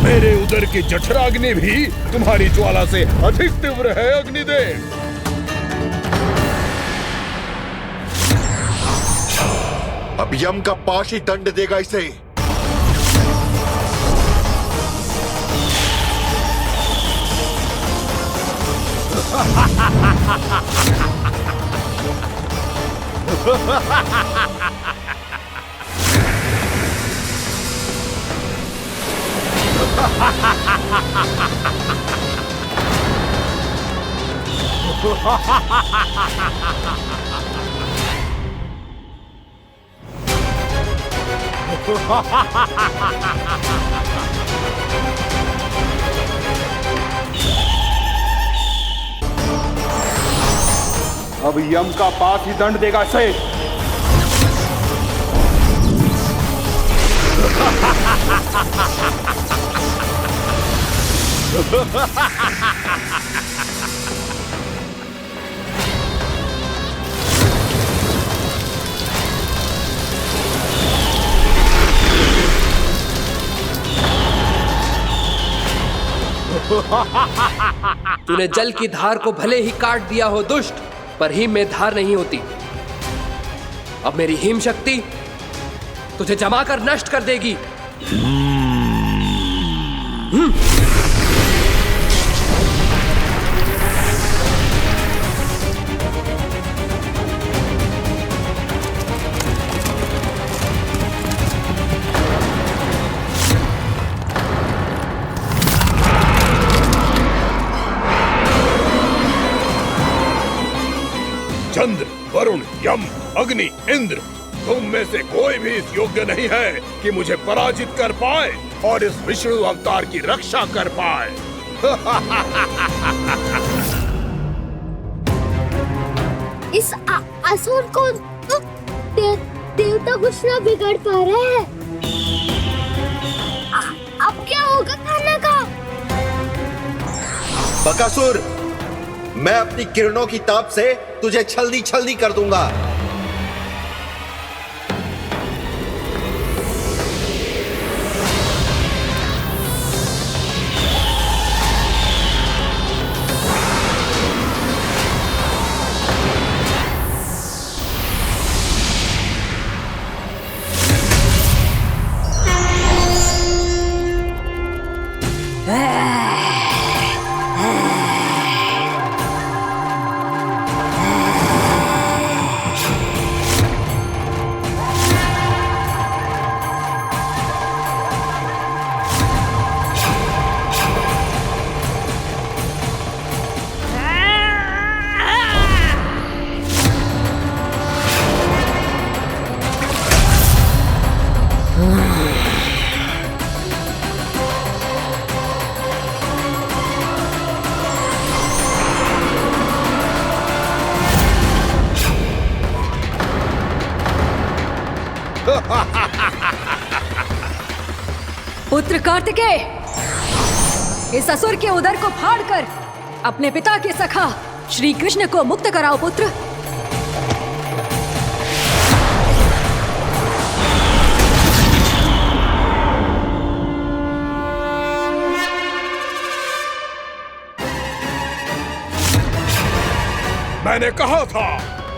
मेरे उदर की जठराग्नि भी तुम्हारी ज्वाला से अधिक तीव्र है अग्निदेव। अब यम का पाश ही दंड देगा इसे। अब यम का पास ही दंड देगा इसे। तूने जल की धार को भले ही काट दिया हो दुष्ट, पर हिम में धार नहीं होती। अब मेरी हिम शक्ति तुझे जमाकर नष्ट कर देगी। चंद्र, वरुण, यम, अग्नि, इंद्र, तुम में से कोई भी इस योग्य नहीं है कि मुझे पराजित कर पाए और इस विष्णु अवतार की रक्षा कर पाए। इस असुर को तो देवता कुछ ना बिगाड़ पा रहे हैं। अब क्या होगा कान्हा का? बकासुर, मैं अपनी किरणों की ताप से तुझे छलनी छलनी कर दूंगा। पुत्र कार्तिकेय, इस असुर के उदर को फाड़कर अपने पिता के सखा श्री कृष्ण को मुक्त कराओ पुत्र। मैंने कहा था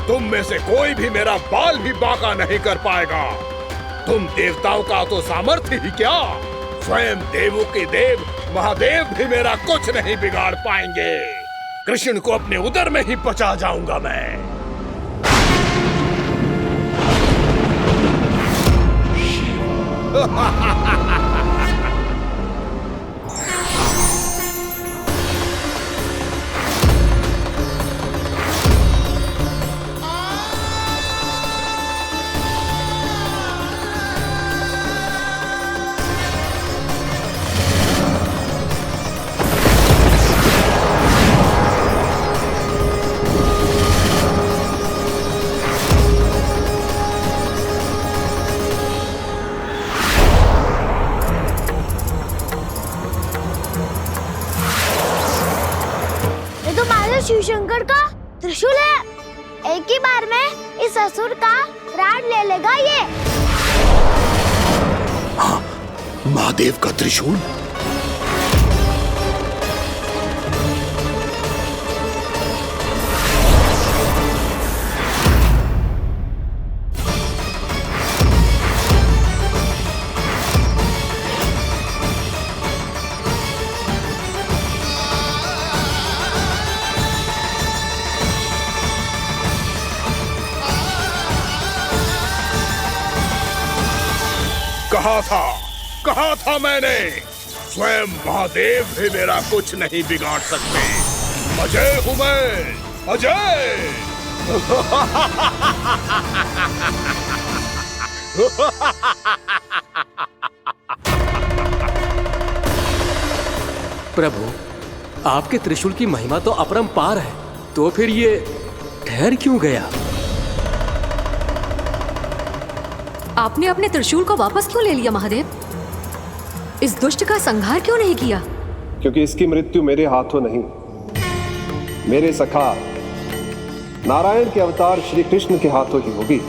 तुम में से कोई भी मेरा बाल भी बांका नहीं कर पाएगा। तुम देवताओं का तो सामर्थ्य ही क्या, स्वयं देवों के देव महादेव भी मेरा कुछ नहीं बिगाड़ पाएंगे। कृष्ण को अपने उदर में ही पचा जाऊंगा मैं। शिव शंकर का त्रिशूल है। एक ही बार में इस असुर का प्राण ले लेगा ये। हाँ, महादेव का त्रिशूल। कहा था मैंने, स्वयं महादेव भी मेरा कुछ नहीं बिगाड़ सकते। अजय हूं मैं, अजय। प्रभु, आपके त्रिशूल की महिमा तो अपरंपार है, तो फिर ये ठहर क्यों गया? आपने अपने त्रिशूल को वापस क्यों ले लिया महादेव? इस दुष्ट का संहार क्यों नहीं किया? क्योंकि इसकी मृत्यु मेरे हाथों नहीं, मेरे सखा नारायण के अवतार श्री कृष्ण के हाथों ही होगी,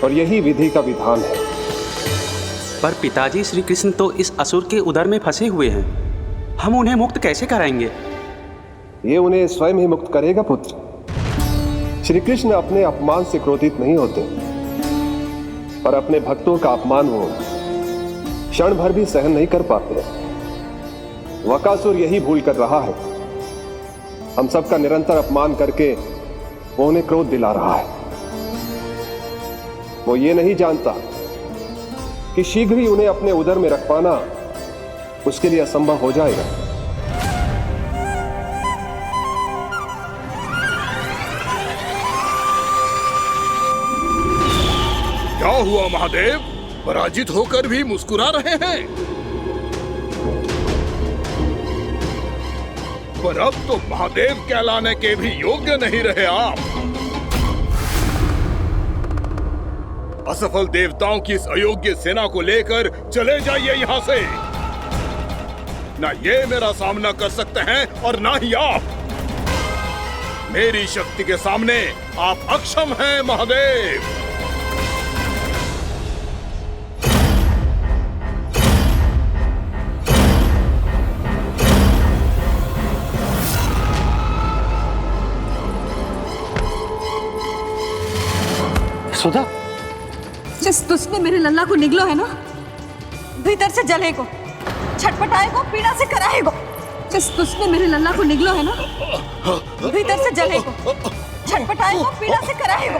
और यही विधि का विधान है। पर पिताजी, श्री कृष्ण तो इस असुर के उदर में फंसे हुए हैं, हम उन्हें मुक्त कैसे कराएंगे? ये उन्हें स्वयं ही मुक्त करेगा पुत्र। श्री कृष्ण अपने अपमान से क्रोधित नहीं होते, और अपने भक्तों का अपमान वो क्षण भर भी सहन नहीं कर पाते। वकासुर यही भूल कर रहा है, हम सबका निरंतर अपमान करके वो उन्हें क्रोध दिला रहा है। वो ये नहीं जानता कि शीघ्र ही उन्हें अपने उदर में रख पाना उसके लिए असंभव हो जाएगा। क्या हुआ महादेव, पराजित होकर भी मुस्कुरा रहे हैं? पर अब तो महादेव कहलाने के भी योग्य नहीं रहे आप। असफल देवताओं की इस अयोग्य सेना को लेकर चले जाइए यहाँ से। ना ये मेरा सामना कर सकते हैं और ना ही आप। मेरी शक्ति के सामने आप अक्षम हैं महादेव। सुधा, जिस दुष्ट ने मेरे लल्ला को निगलो है ना, भीतर से जलेगो, छटपटाएगो, पीड़ा से कराएगो। जिस दुष्ट ने मेरे लल्ला को निगलो है ना, भीतर से जलेगो, छटपटाएगो, पीड़ा से कराएगो।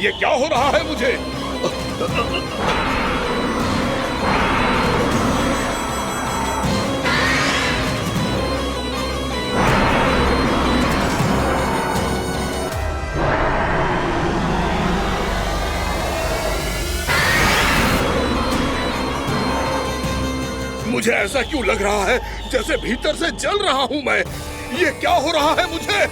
ये क्या हो रहा है मुझे? मुझे ऐसा क्यों लग रहा है जैसे भीतर से जल रहा हूं मैं। ये क्या हो रहा है मुझे?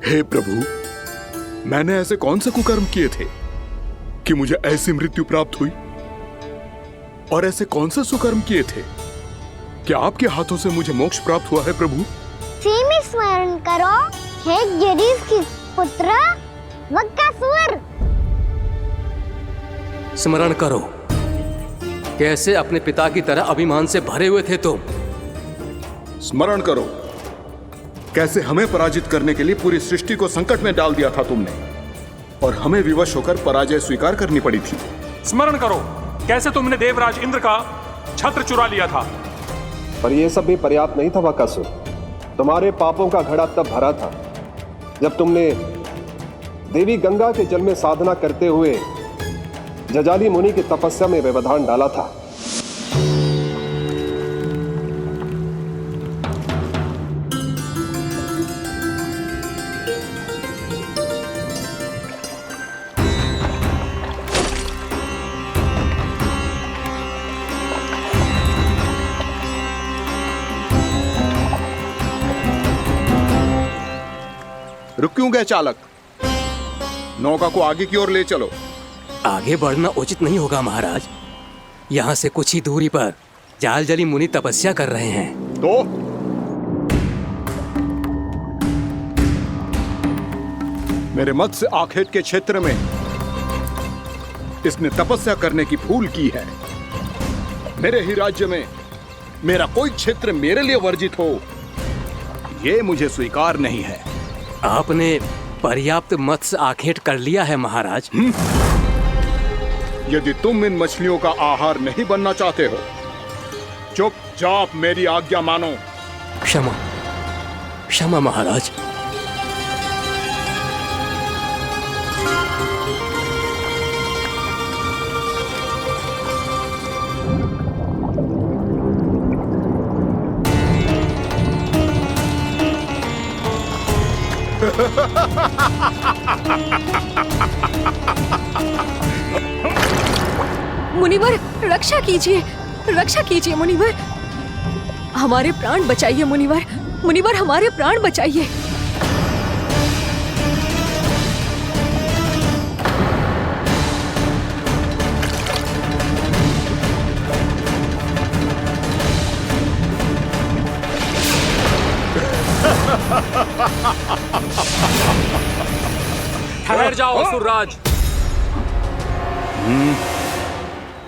हे प्रभु, मैंने ऐसे कौन से कुकर्म किए थे कि मुझे ऐसी मृत्यु प्राप्त हुई? और ऐसे कौन से सुकर्म किए थे कि आपके हाथों से मुझे मोक्ष प्राप्त हुआ है प्रभु? में स्मरण करो, हे जरीफ की पुत्र वक्कासुर। स्मरण करो, कैसे अपने पिता की तरह अभिमान से भरे हुए थे तुम। स्मरण करो, कैसे हमें पराजित करने के लिए पूरी सृष्टि को संकट में डाल दिया था तुमने, और हमें विवश होकर पराजय स्वीकार करनी पड़ी थी। स्मरण करो, कैसे तुमने देवराज इंद्र का छत्र चुरा लिया था। पर यह सब भी पर्याप्त नहीं था वक्कासुर। तुम्हारे पापों का घड़ा तब भरा था जब तुमने देवी गंगा के जल में साधना करते हुए जजाली मुनि की तपस्या में व्यवधान डाला था। रुक क्यों गए चालक? नौका को आगे की ओर ले चलो। आगे बढ़ना उचित नहीं होगा महाराज। यहाँ से कुछ ही दूरी पर जालजली मुनि तपस्या कर रहे हैं। तो मेरे मत्स्य आखेट के क्षेत्र में इसने तपस्या करने की भूल की है। मेरे ही राज्य में मेरा कोई क्षेत्र मेरे लिए वर्जित हो, यह मुझे स्वीकार नहीं है। आपने पर्याप्त मत्स्य आखेट कर लिया है महाराज। यदि तुम इन मछलियों का आहार नहीं बनना चाहते हो, चुपचाप मेरी आज्ञा मानो। क्षमा, क्षमा महाराज। मुनिवर, रक्षा कीजिए, रक्षा कीजिए मुनिवर, हमारे प्राण बचाइए मुनिवर, मुनिवर हमारे प्राण बचाइए। ठहर जाओ असुरराज,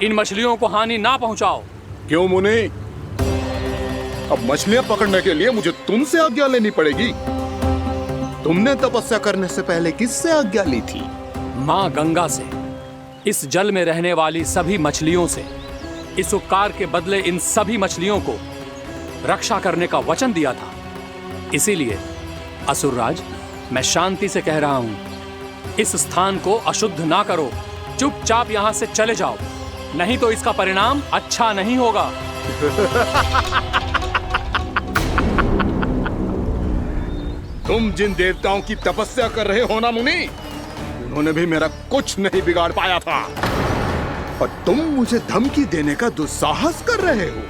इन मछलियों को हानि ना पहुंचाओ। क्यों मुनि? अब मछलियां पकड़ने के लिए मुझे तुमसे आज्ञा लेनी पड़ेगी। तुमने तपस्या करने से पहले किससे आज्ञा ली थी? मां गंगा से, इस जल में रहने वाली सभी मछलियों से। इस उपकार के बदले इन सभी मछलियों को रक्षा करने का वचन दिया था। इसीलिए असुरराज, मैं शांति से कह रहा हूं, इस स्थान को अशुद्ध ना करो, चुपचाप यहां से चले जाओ, नहीं तो इसका परिणाम अच्छा नहीं होगा। तुम जिन देवताओं की तपस्या कर रहे हो ना मुनि, उन्होंने भी मेरा कुछ नहीं बिगाड़ पाया था, और तुम मुझे धमकी देने का दुस्साहस कर रहे हो।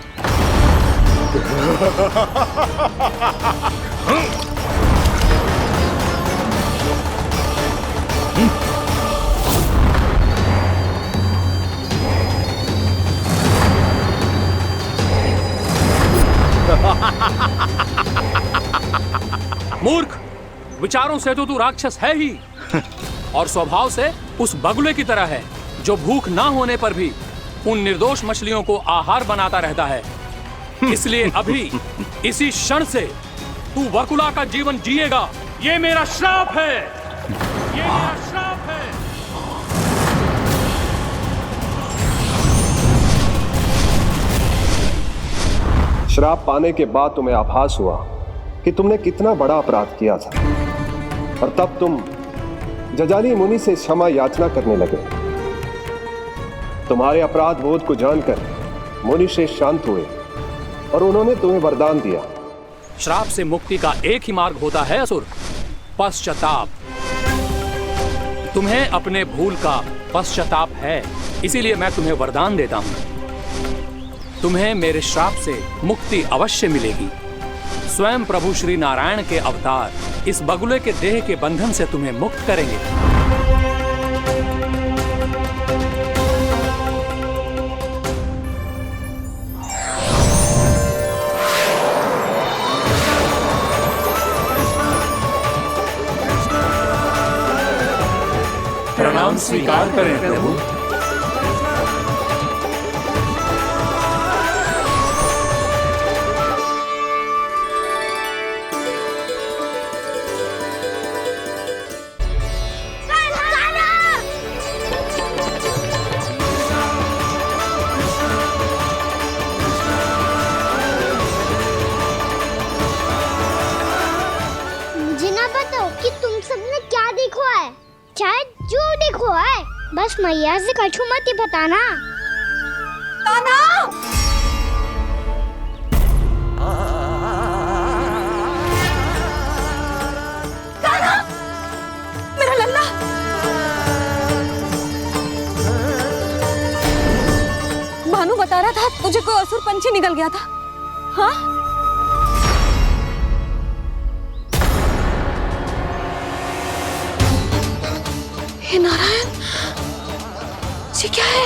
मूर्ख, विचारों से तो तू राक्षस है ही, और स्वभाव से उस बगुले की तरह है जो भूख ना होने पर भी उन निर्दोष मछलियों को आहार बनाता रहता है। इसलिए अभी इसी क्षण से तू वकुला का जीवन जिएगा। ये मेरा श्राप है, ये मेरा श्राप है। श्राप पाने के बाद तुम्हें आभास हुआ कि तुमने कितना बड़ा अपराध किया था, और तब तुम जजाली मुनि से क्षमा याचना करने लगे। तुम्हारे अपराध बोध को जानकर मुनि श्रेष्ठ शांत हुए और उन्होंने तुम्हें वरदान दिया। श्राप से मुक्ति का एक ही मार्ग होता है असुर, पश्चाताप। तुम्हें अपने भूल का पश्चाताप है, इसीलिए मैं तुम्हें वरदान देता हूं। तुम्हें मेरे श्राप से मुक्ति अवश्य मिलेगी। स्वयं प्रभु श्री नारायण के अवतार इस बगुले के देह के बंधन से तुम्हें मुक्त करेंगे। प्रणाम स्वीकार करें प्रभु। बस मैया से कछु मत ही बताना। कान्हा! कान्हा! मेरा लल्ला! भानु बता रहा था तुझे कोई असुर पंछी निकल गया था। हाँ? हे नारायण, ये क्या है?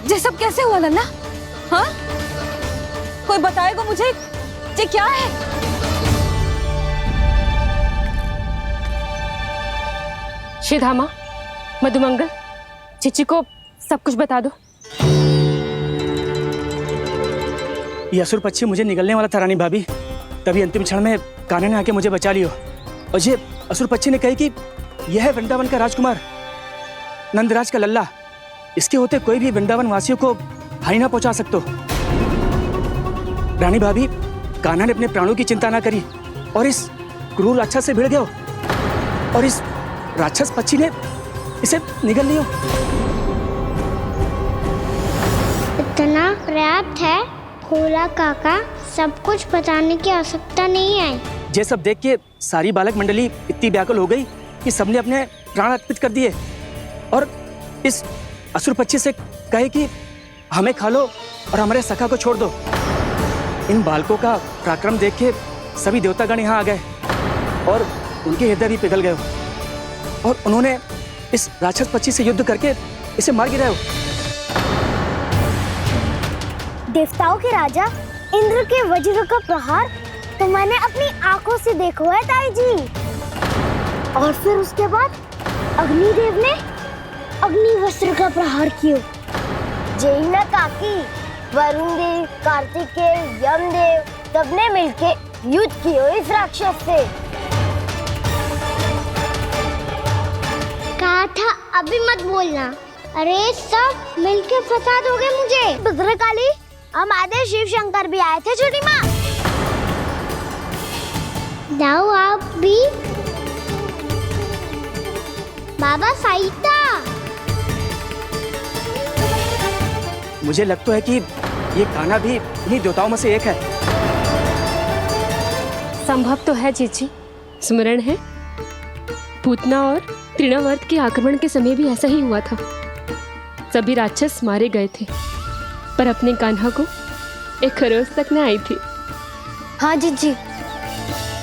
ये सब कैसे हुआ लल्ला? हाँ? कोई बताएगा मुझे ये क्या है? श्रीधामा, मधुमंगल, चिची को सब कुछ बता दो। ये असुर पक्षी मुझे निगलने वाला था रानी भाभी, तभी अंतिम क्षण में कान्हा ने आके मुझे बचा लियो। और ये असुर पक्षी ने कही कि यह है वृंदावन का राजकुमार, नंदराज का लल्ला। इसके होते कोई भी वृंदावन वासियों को हानि ना पहुंचा सकते। रानी भाभी, कान्हा ने अपने प्राणों की चिंता ना करी और इस क्रूर राक्षस से भिड़ गयो और इस राक्षस पक्षी ने इसे निगल लियो। इतना पर्याप्त है भोला काका, सब कुछ बताने की आवश्यकता नहीं है। ये सब देख के सारी बालक मंडली इतनी व्याकुल हो गई कि सबने अपने प्राण अर्पित कर दिए और इस असुर पक्षी से कहे कि हमें खा लो और हमारे सखा को छोड़ दो। इन बालकों का पराक्रम देख के सभी देवतागण यहाँ आ गए और उनके हृदय भी पिघल गए और उन्होंने इस राक्षस पक्षी से युद्ध करके इसे मार गिराया। देवताओं के राजा इंद्र के वज्र का प्रहार तो मैंने अपनी आंखों से देखा है ताई जी। और फिर उसके बाद अग्निदेव ने अग्निवस्त्र का प्रहार किया। जय ना काकी, वरुण देव, कार्तिकेय, यमदेव सबने मिलके युद्ध किया इस राक्षस से। कहा था अभी मत बोलना। अरे सब मिलके फंसा दोगे मुझे। भद्रकाली, हमारे शिव शंकर भी आए थे छोटी माँ। जाओ आप भी। बाबा साईता, मुझे लगता है कि ये कान्हा भी इन्हीं देवताओं में से एक है। संभव तो है जीजी, स्मरण है पूतना और तृणावर्त के आक्रमण के समय भी ऐसा ही हुआ था। सभी राक्षस मारे गए थे पर अपने कान्हा को एक खरोच तक न आई थी। हाँ जीजी,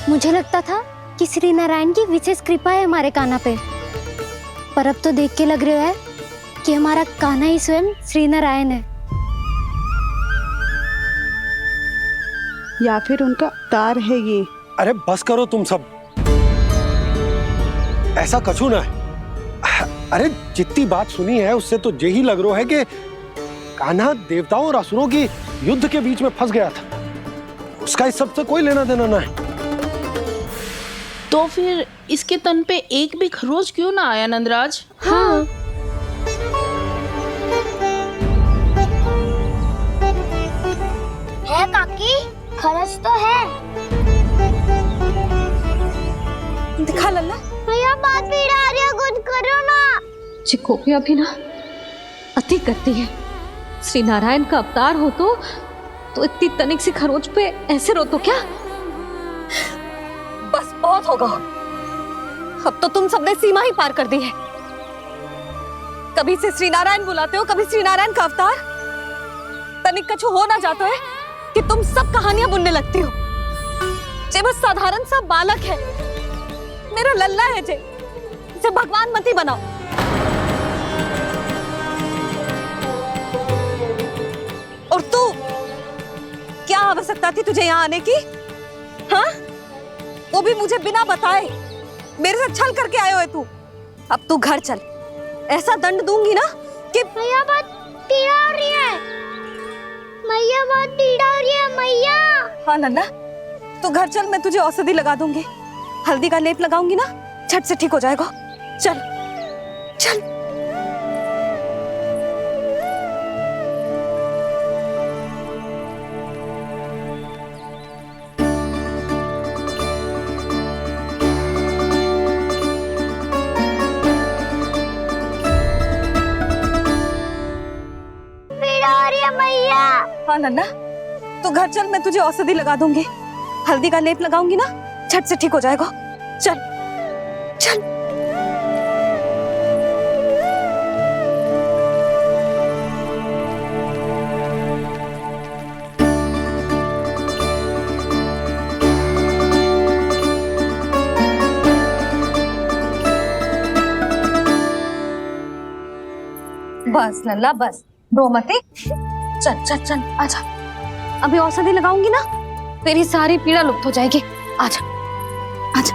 मुझे लगता था कि श्री नारायण की विशेष कृपा है हमारे कान्हा पे, पर अब तो देख के लग रहा है कि हमारा कान्हा ही स्वयं श्री नारायण है। या फिर उनका अवतार है ये। अरे बस करो तुम सब, ऐसा कछु ना है। अरे जितनी बात सुनी है उससे तो यही लग रहा है कि कान्हा देवताओं और असुरों की युद्ध के बीच में फंस गया था। उसका इस सब से कोई लेना देना ना है। तो फिर इसके तन पे एक भी खरोच क्यों ना आया नंदराज? हाँ। है काकी, खरच तो है। दिखा लल्ला। भैया बात पीड़ा आ रही है, कुछ करो ना। चिकोपिया भी ना अति करती है। श्री नारायण का अवतार हो तो इतनी तनिक सी खरोच पे ऐसे रो तो क्या? बस बहुत होगा। अब तो तुम सबने सीमा ही पार कर दी है। कभी से श्री नारायण बुलाते हो, कभी श्री नारायण का अवतार। तनिक कछु हो ना जाता है कि तुम सब कहानियां बुनने लगती हो। जे बस साधारण सा बालक है, मेरा लल्ला है जे, इसे भगवान मती बनाओ। और तू, क्या आवश्यकता थी तुझे यहाँ आने की? हाँ, वो भी मुझे बिना बताए। मेरे साथ छल करके आयो है तू। अब तू घर चल, ऐसा दंड दूंगी ना कि मैया बहुत पीड़ा हो रही है। मैया बहुत पीड़ा हो रही है मैया। हाँ नन्ना, तू घर चल, मैं तुझे औषधि लगा दूंगी। हल्दी का लेप लगाऊंगी ना, झट से ठीक हो जाएगा। चल चल। हाँ नन्ना, तू घर चल, मैं तुझे औषधि लगा दूंगी। हल्दी का लेप लगाऊंगी ना, झट से ठीक हो जाएगा। चल चल। बस लल्ला बस, रो मती। चल चल चल, आजा। अभी औषधि लगाऊंगी ना, तेरी सारी पीड़ा लुप्त हो जाएगी। आजा आजा,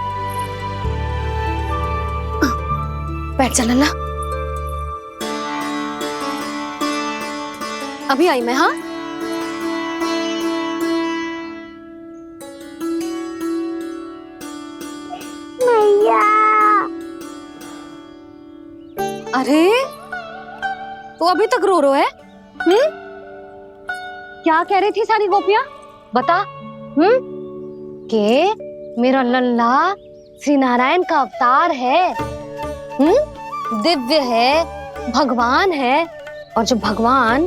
बैठ जा लल्ला। अभी आई मैं। हाँ, मैया। अरे तू अभी तक रो है? क्या कह रही थी सारी गोपियां? बता। के मेरा लल्ला श्री नारायण का अवतार है, दिव्य है, भगवान है। और जो भगवान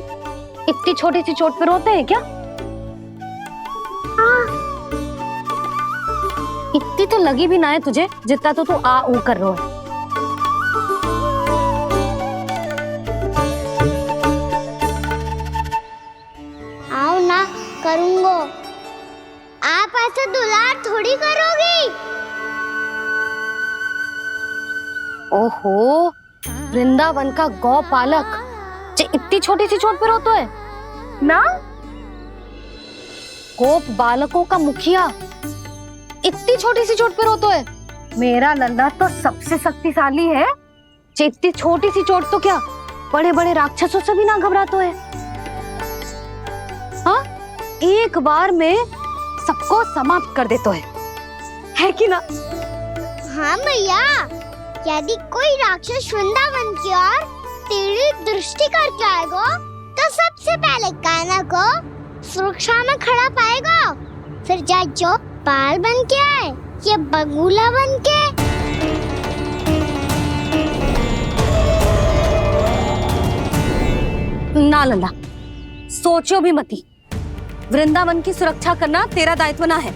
इतनी छोटी सी चोट पे रोते हैं क्या? इतनी तो लगी भी ना है तुझे, जितना तो तू आ ऊ कर रो है। आओ ना, करूंगो। आप ऐसे दुलार थोड़ी करोगी। ओहो, वृंदावन का गौपालक जो इतनी छोटी सी चोट पे रोता है ना? गोप बालकों का मुखिया इतनी छोटी सी चोट पे रोता है? मेरा लल्ला तो सबसे शक्तिशाली है। इतनी छोटी सी चोट तो क्या, बड़े बड़े राक्षसों से भी ना घबराता है। हाँ, एक बार में सबको समाप्त कर देता है कि ना? हाँ मैया, यदि कोई राक्षस वृंदावन की ओर टेढ़ी दृष्टि करके आएगा, तो सबसे पहले कान्हा को सुरक्षा में खड़ा पाएगा। फिर चाहे जो बाल बन के आए या बगुला बन के। ना लल्ला, सोचो भी मती। वृंदावन की सुरक्षा करना तेरा दायित्व ना है।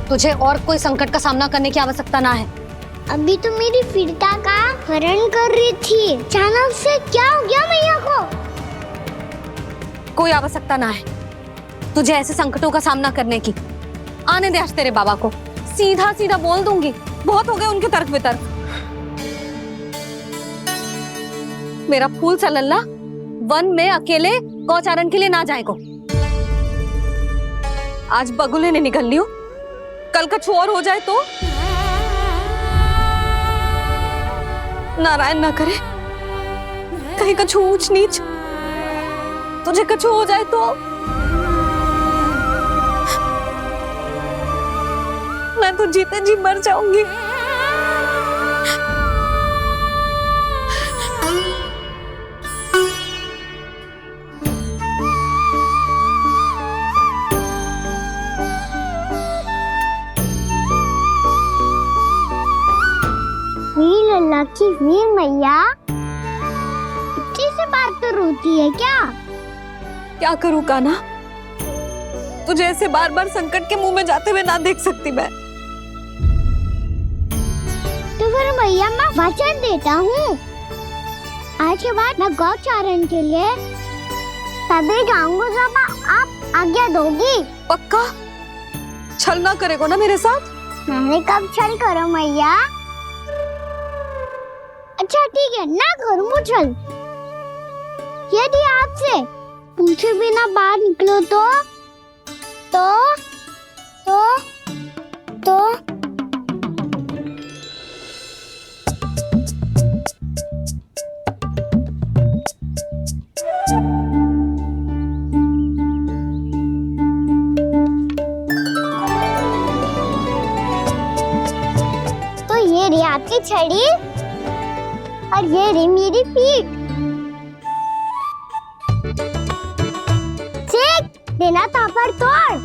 तुझे और कोई संकट का सामना करने की आवश्यकता ना है। अभी तो मेरी पीड़िता का हरण कर रही थी, अचानक से क्या हो गया मैया को? कोई आवश्यकता ना है तुझे ऐसे संकटों का सामना करने की। आने दे आज तेरे बाबा को, सीधा सीधा बोल दूंगी। बहुत हो गए उनके तर्क वितर्क। मेरा फूल सा लल्ला वन में अकेले गौचारण के लिए ना जाए को। आज बगुले ने निकल लियो, कल का छोर हो जाए तो? नारायण ना करे, कहीं कछु ऊंच नीच तुझे कछु हो जाए तो? मैं तो जीते जी मर जाऊंगी। लल्ला की वीर मैया इतनी से बार तो रोती है क्या? क्या करूं कान्हा, तुझे ऐसे बार बार संकट के मुंह में जाते हुए ना देख सकती मैं। तो पर भैया मैं वचन देता हूँ, आज के बाद मैं गौचारण के लिए तभी जाऊंगा जब आप आज्ञा दोगी। पक्का? छल ना करेगा ना मेरे साथ? मैंने कब छल करो मैया? अच्छा ठीक है, ना करूँ छल। यदि आपसे पूछे बिना बाहर निकलो तो ये रही आपकी छड़ी और ये रही मेरी पीठ। सेक देना तापड़ तोड़।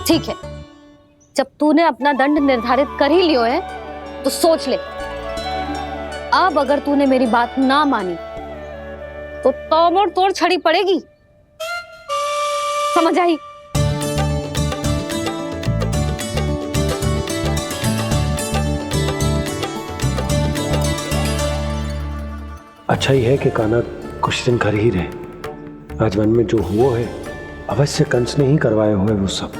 ठीक है, जब तूने अपना दंड निर्धारित कर ही लियो है तो सोच ले, अब अगर तूने मेरी बात ना मानी तो तोड़ तोड़ छड़ी पड़ेगी, समझ आई? अच्छा ही है कि कान्हा कुछ दिन घर ही रहे। आज वन में जो हुआ है अवश्य कंस ने ही करवाए हुए वो सब।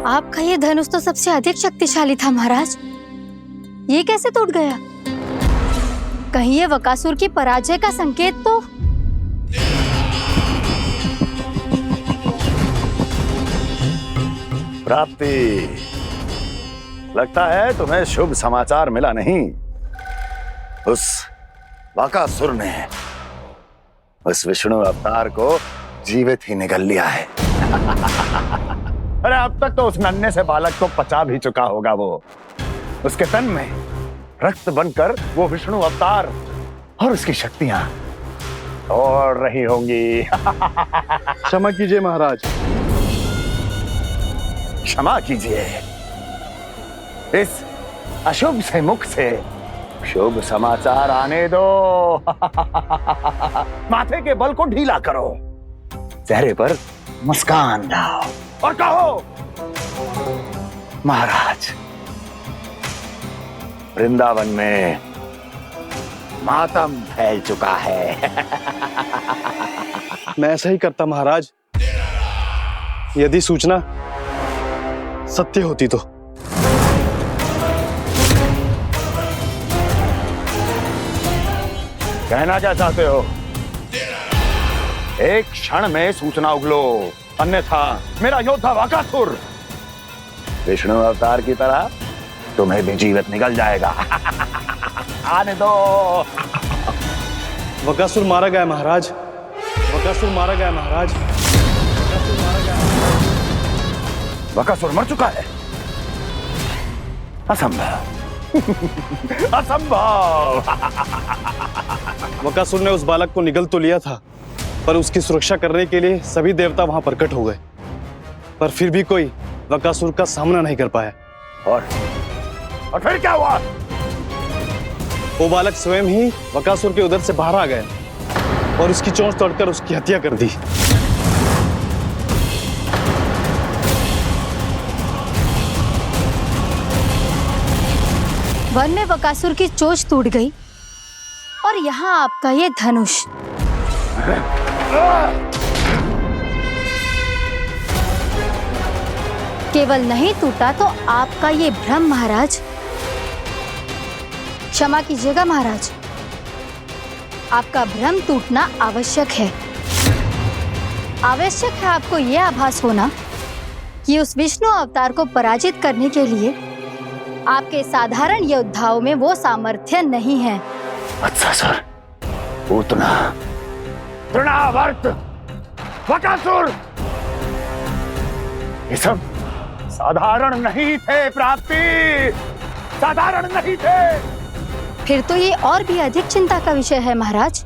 आपका ये धनुष तो सबसे अधिक शक्तिशाली था महाराज, ये कैसे टूट गया? कहीं ये बकासुर की पराजय का संकेत तो? प्राप्ति, लगता है तुम्हें शुभ समाचार मिला नहीं। उस बकासुर ने उस विष्णु अवतार को जीवित ही निगल लिया है। अरे अब तक तो उस नन्हे से बालक को पचा भी चुका होगा वो। उसके तन में रक्त बनकर वो विष्णु अवतार और उसकी शक्तियां दौड़ रही होंगी। क्षमा कीजिए महाराज। क्षमा कीजिए, इस अशुभ से मुख से शुभ समाचार आने दो। माथे के बल को ढीला करो, चेहरे पर मुस्कान लाओ और कहो, महाराज, वृंदावन में मातम फैल चुका है। मैं ऐसा ही करता महाराज, यदि सूचना सत्य होती तो। कहना क्या चाहते हो? एक क्षण में सूचना उगलो, अन्यथा मेरा योद्धा बकासुर विष्णु अवतार की तरह तुम्हें भी जीवित निकल जाएगा। आने दो। बकासुर मारा गया महाराज, बकासुर मारा गया महाराज, बकासुर मारा गया। बकासुर मर चुका है? असंभव। असंभव। बकासुर ने उस बालक को निगल तो लिया था, पर उसकी सुरक्षा करने के लिए सभी देवता वहां प्रकट हो गए, पर फिर भी कोई बकासुर का सामना नहीं कर पाया। और फिर क्या हुआ? वो बालक स्वयं ही बकासुर के उदर से बाहर आ गया और उसकी चोंच तोड़कर उसकी हत्या कर दी। वन में बकासुर की चोंच टूट गई और यहाँ आपका ये धनुष। केवल नहीं टूटा तो आपका ये भ्रम महाराज। क्षमा कीजिएगा महाराज, आपका भ्रम टूटना आवश्यक है। आवश्यक है आपको यह आभास होना कि उस विष्णु अवतार को पराजित करने के लिए आपके साधारण योद्धाओं में वो सामर्थ्य नहीं है। अच्छा सर, पूतना, तृणावर्त, बकासुर, ये सब साधारण नहीं थे प्राप्ति, साधारण नहीं थे। फिर तो ये और भी अधिक चिंता का विषय है महाराज,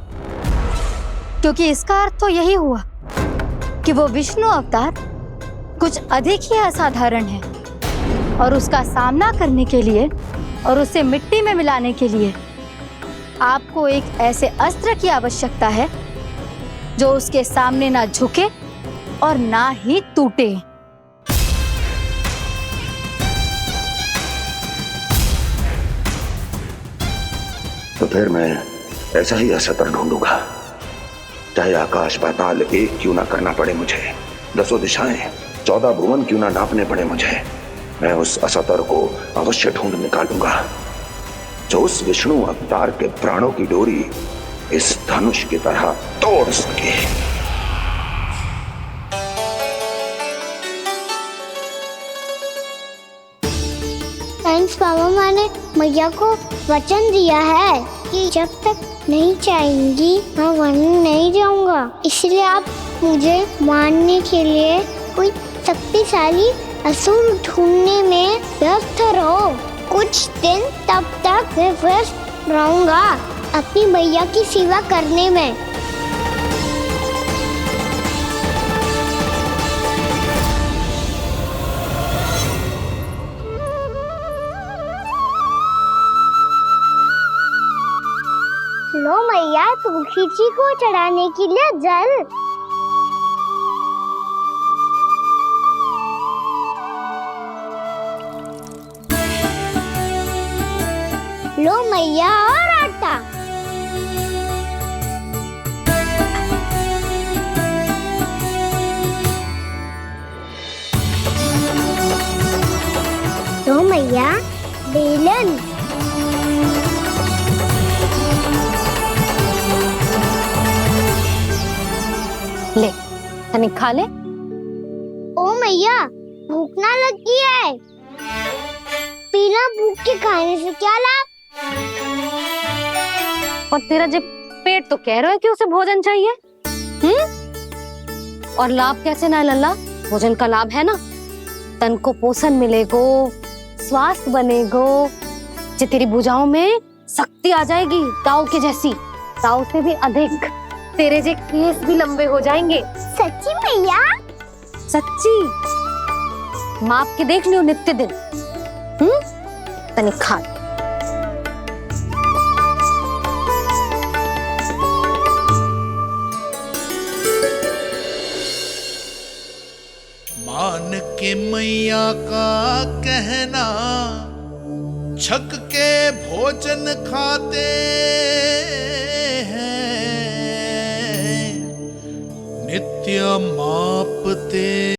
क्योंकि इसका अर्थ तो यही हुआ कि वो विष्णु अवतार कुछ अधिक ही असाधारण है और उसका सामना करने के लिए और उसे मिट्टी में मिलाने के लिए आपको एक ऐसे अस्त्र की आवश्यकता है जो उसके सामने ना झुके और ना ही टूटे। तो फिर मैं ऐसा ही अस्त्र ढूंढूंगा, चाहे आकाश पाताल एक क्यों ना करना पड़े मुझे, 10 दिशाएं 14 भुवन क्यों ना नापने पड़े मुझे, मैं उस अस्त्र को अवश्य ढूंढ निकालूंगा जो उस विष्णु अवतार के प्राणों की डोरी इस धनुष की तरह तोड़ सके। थैंक्स पापा, मैंने मैया को वचन दिया है कि जब तक नहीं चाहेंगी मैं वन नहीं जाऊंगा, इसलिए आप मुझे मारने के लिए कोई शक्तिशाली असुर ढूंढने में व्यस्त रहो। कुछ दिन तब तक मैं व्यस्त रहूंगा अपनी मैया की सेवा करने में। लो मैया, तुलसी जी को चढ़ाने के लिए जल। लो मैया, और आटा। लो मैया, बेलन। ले, तनिक खा ले। ओ मैया, भूख ना लगी है। बिना भूख के खाने से क्या लाभ? और तेरा जब पेट तो कह रहा है कि उसे भोजन चाहिए, और लाभ कैसे ना लल्ला? भोजन का लाभ है ना, तन को पोषण मिलेगो, स्वास्थ्य बनेगो, जे तेरी भुजाओं में शक्ति आ जाएगी ताऊ के जैसी, ताऊ से भी अधिक। तेरे जे केस भी लंबे हो जाएंगे। सच्ची मैया? सच्ची। माप के देख लियो नित्य दिन। तनिक खा। मान के मैया का कहना, छक के भोजन खाते हैं, नित्य मापते